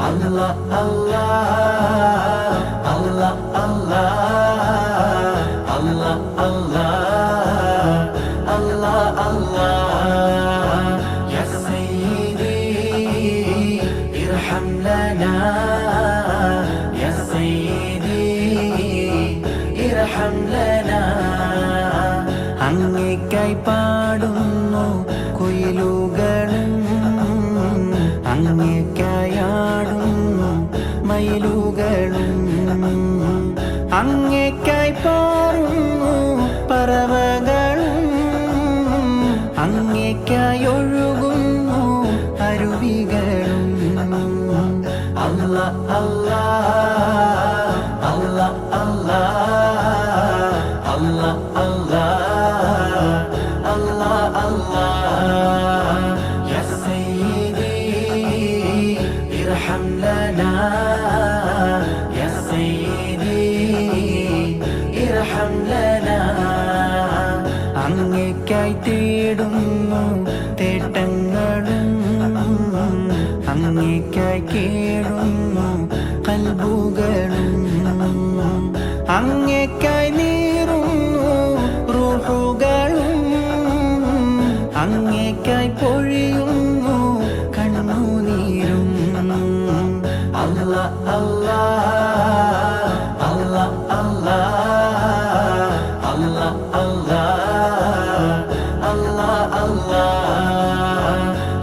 അല്ലാ അല്ലാ അല്ലാ അല്ലാ അല്ലാ അല്ലാ അല്ലാ അല്ലാ യാ സയ്യിദി ഇർഹം ലനാ യാ സയ്യിദി ഇർഹം ലനാ അങ്ങേക്കായി പാടുന്നു കുയിലുകളും അങ്ങേക്കായാടുന്നു മയിലുകളും അങ്ങേക്കായി പാറുന്നു പറവകളും അങ്ങേക്കായി ഒഴുകുന്നു അരുവികളും അല്ലാ അല്ലാ അല്ലാ അല്ലാ അല്ലാ അല്ലാ അല്ലാ അല്ലാ യാ സയ്യിദി ഇർഹം ലനാ യാ സയ്യിദി ഇർഹം ലനാ അങ്ങേക്കായി തേടുന്നു തേട്ടങ്ങളും അങ്ങേക്കായി കേടുന്നു കൽബുകളും അങ്ങേക്കായി നീറുന്നു റൂഹുകളും അങ്ങേക്കായി പൊഴിയുന്നു കണ്ണുനീരും അല്ലാ അല്ലാ അല്ലാ അല്ലാ അല്ലാ അല്ലാ അല്ലാ അല്ലാ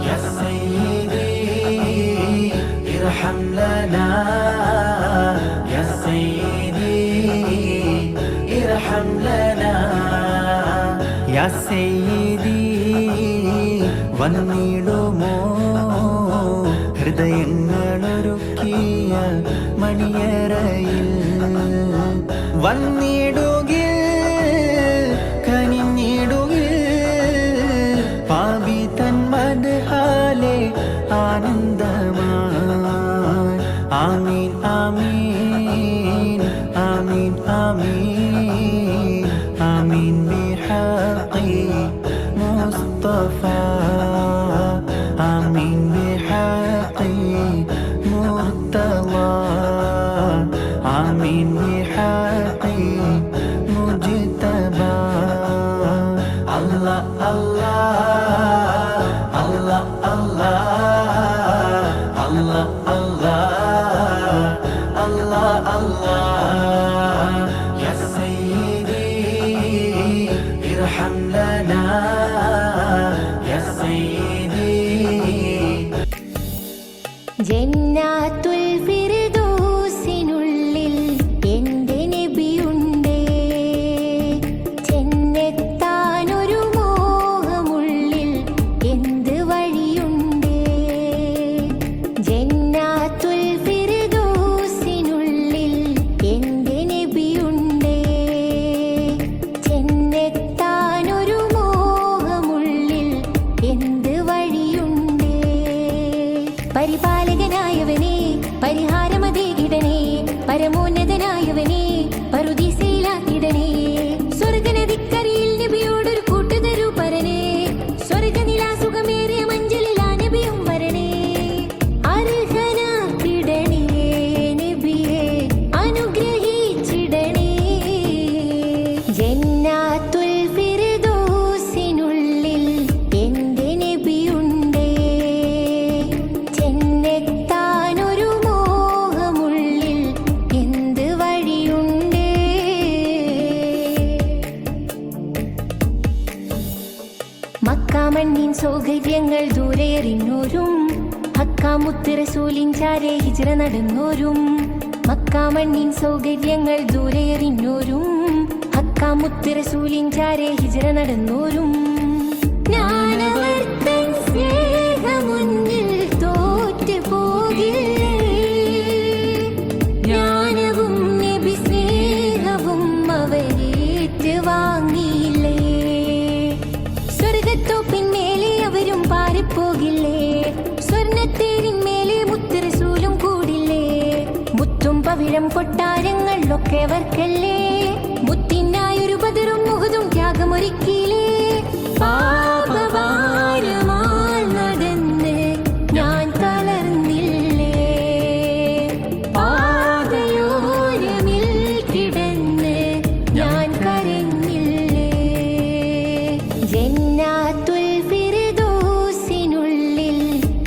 യാ സയ്യിദി ഇർഹം ലനാ യാ സയ്യിദി ഇർഹം ലനാ യാ സയ്യിദി വന്നിടുമോ ഹൃദയങ്ങളൊരുക്കിയ മണിയറയിൽ വന്നിടുകിൽ കനിഞ്ഞിടുകിൽ പാപി തൻ മദ്ഹാലെ ആനന്ദമായി ആമീൻ ആമീൻ ആമീൻ ആമീൻ ആമീൻ ബിഹഖി മുസ്തഫ ആമീൻ ബിഹഖി മുർത്തള ആമീൻ ബിഹഖി മുജ്തബ അല്ലാ അല്ലാ അല്ലാ അല്ലാ അല്ലാ അല്ലാ അല്ലാ അല്ലാ യാ സയ്യിദി ഇർഹം ലനാ യാ സയ്യിദി ജന്നാത്തുൽ ഫിർദൗസിനുള്ളിൽ എന്റെ നബിയുണ്ടേ ചെന്നെത്താനൊരു മോഹമുള്ളിൽ എന്ത് വഴിയുണ്ടേ ജന്നാത്തുൽ ഫിർദൗസിനുള്ളിൽ എന്റെ നബിയുണ്ടേ ചെന്നെത്താനൊരു മോഹമുള്ളിൽ എന്ത് വഴിയുണ്ടേ പരിപാലകനായവനെ പരിഹാരമതേകിടനെ പരമോന്നതനായവനെ പറുദീസയിലാക്കിടനെ സ്വർഗനദിക്കരയിൽ നബിയോടൊരു കൂട്ടുതരൂ പരനെ സ്വർഗനിലാസുഖമേറിയ മഞ്ചലിലാ നബിയും വരണേ അർഹനാക്കിടണേ നബിയെ അനുഗ്രഹിച്ചിടണേ ജന്നാത്തുൽ ഫിർദൗസിനുള്ളിൽ എന്റെ നബിയുണ്ടേ ചെന്നെത്താനൊരു മോഹമുള്ളിൽ എന്ത് വഴിയുണ്ടേ മക്കാമണ്ണിൻ സൗകര്യങ്ങൾ ദൂരെറിഞ്ഞോരും ഹക്കാമുത്ത് റസൂലിൻ ചാരെ ഹിജ്റ നടന്നോരും മക്കാമണ്ണിൻ സൗകര്യങ്ങൾ ദൂരെറിഞ്ഞോരും ഹക്കാമുത്ത് റസൂലിൻ ചാരെ ഹിജ്റ നടന്നോരും ജ്ഞാനവർത്തൻ സ്നേഹമുന്നിൽ തോറ്റു പോകില്ലേ ജ്ഞാനവും നബി സ്നേഹവും കൊട്ടാരങ്ങളിലൊക്കെ അവർക്കല്ലേ മുത്തിനായൊരു ബദറും മുഹദും ത്യാഗമൊരുക്കിയില്ലേ പാപഭാരമാൽ നടന്ന് ഞാൻ തളർന്നില്ലേ പാതയോരമിൽ കിടന്ന് ഞാൻ കരഞ്ഞില്ലേ ജന്നാത്തുൽ ഫിർദൗസിനുള്ളിൽ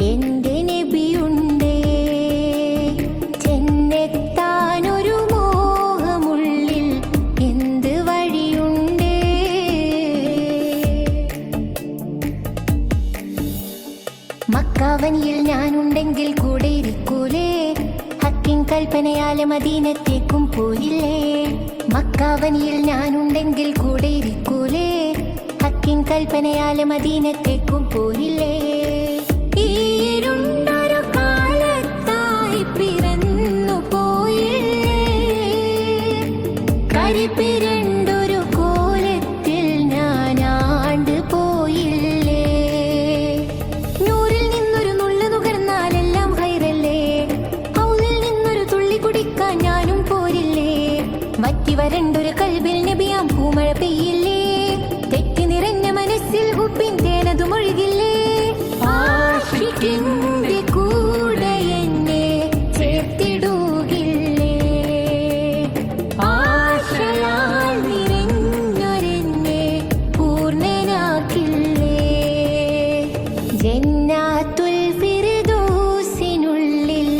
എന്റെ നബിയുണ്ടേ ചെന്നെത്താനൊരു മോഹമുള്ളിൽ എന്ത് വഴിയുണ്ടേ മക്കാവനിയിൽ ഞാനുണ്ടെങ്കിൽ കൂടെ ഇരിക്കൂലേ ഹക്കിൻ കൽപ്പനയാലെ മദീനത്തേക്കും പോയില്ലേ മക്കാവനിയിൽ ഞാനുണ്ടെങ്കിൽ കൂടെ ഇരിക്കൂലേ ഹക്കിൻ കൽപ്പനയാലെ മദീനത്തേക്കും പോയില്ലേ ഈരുണ്ടൊരു കാലത്തായി പിറന്നു പോയില്ലേ കരിപ്പിരണ്ടൊരു കോലത്തിൽ ഞാൻ ആണ്ട് പോയില്ലേ നൂറിൽ നിന്നൊരു നുള്ളു നുകർന്നാലെല്ലാം ഹൈറല്ലേ ഹൗലിൽ നിന്നൊരു തുള്ളി കുടിക്കാൻ ഞാനും പോരില്ലേ വറ്റി വരണ്ടൊരു കൽബിൽ നബിയാം പൂമഴ പെയ്യില്ലേ തെറ്റി നിറഞ്ഞ മനസ്സിൽ ഉപ്പിൻ തേനതു മൊഴുകില്ലേ ആഷിക്കിന്റെ കൂടെ എന്നെ ചേർത്തിടുകില്ലേ ആശയാൽ നിറഞ്ഞൊരെന്നെ പൂർണ്ണനാക്കില്ലേ ജന്നാത്തുൽ ഫിർദൗസിനുള്ളിൽ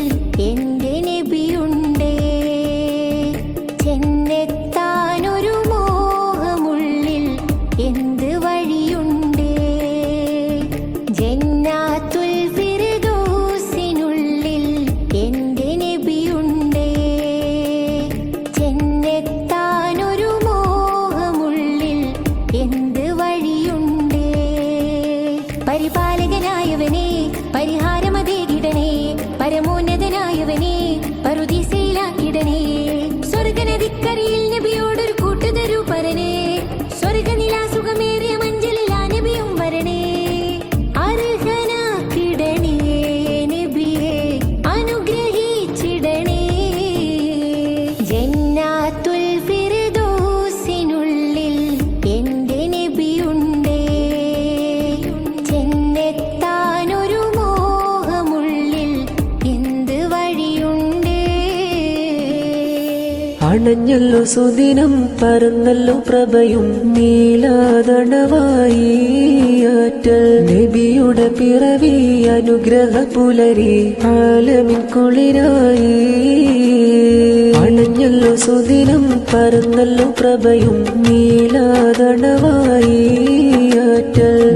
എന്റെ നബിയുണ്ടേ ചെന്നെത്താനൊരു മോഹമുള്ളിൽ എന്ത് വഴിയുണ്ടേ ജന്നാത്തുൽ ഫിർദൗസിനുള്ളിൽ എന്റെ നബിയുണ്ടേ ചെന്നെത്താനൊരു മോഹമുള്ളിൽ എന്ത് വഴിയുണ്ടേ പരിപാലകനായവനെ പരിഹാരമതേകിടണേ പരമോന്നതനായവനെ പറുദീസയിലാക്കിടണേ സ്വർഗനദിക്കരയിൽ നബിയോടൊരു കൂട്ടുതരൂ പരനേ സ്വർഗനിലാസുഖമേറിയ മഞ്ചലിൽ ആ നബിയും വരണേ അർഹനാക്കിടണേ നബിയെ അനുഗ്രഹിച്ചിടണേ ജന്നാത്തുൽ ഫിർദൗസിനുള്ളിൽ എന്റെ നബിയുണ്ടേ ചെന്നെത്താനൊരു മോഹമുള്ളിൽ എന്ത് വഴിയുണ്ടേ അണഞ്ഞല്ലോ സുദിനം പറന്നല്ലോ പ്രഭയും നീലാതണവായി ആറ്റൽ നബിയുടെ പിറവി അനുഗ്രഹ പുലരി ആലമിൻ കുളിരായി അണഞ്ഞല്ലോ സുദിനം പറന്നല്ലോ പ്രഭയും നീലാതണവായി ആറ്റൽ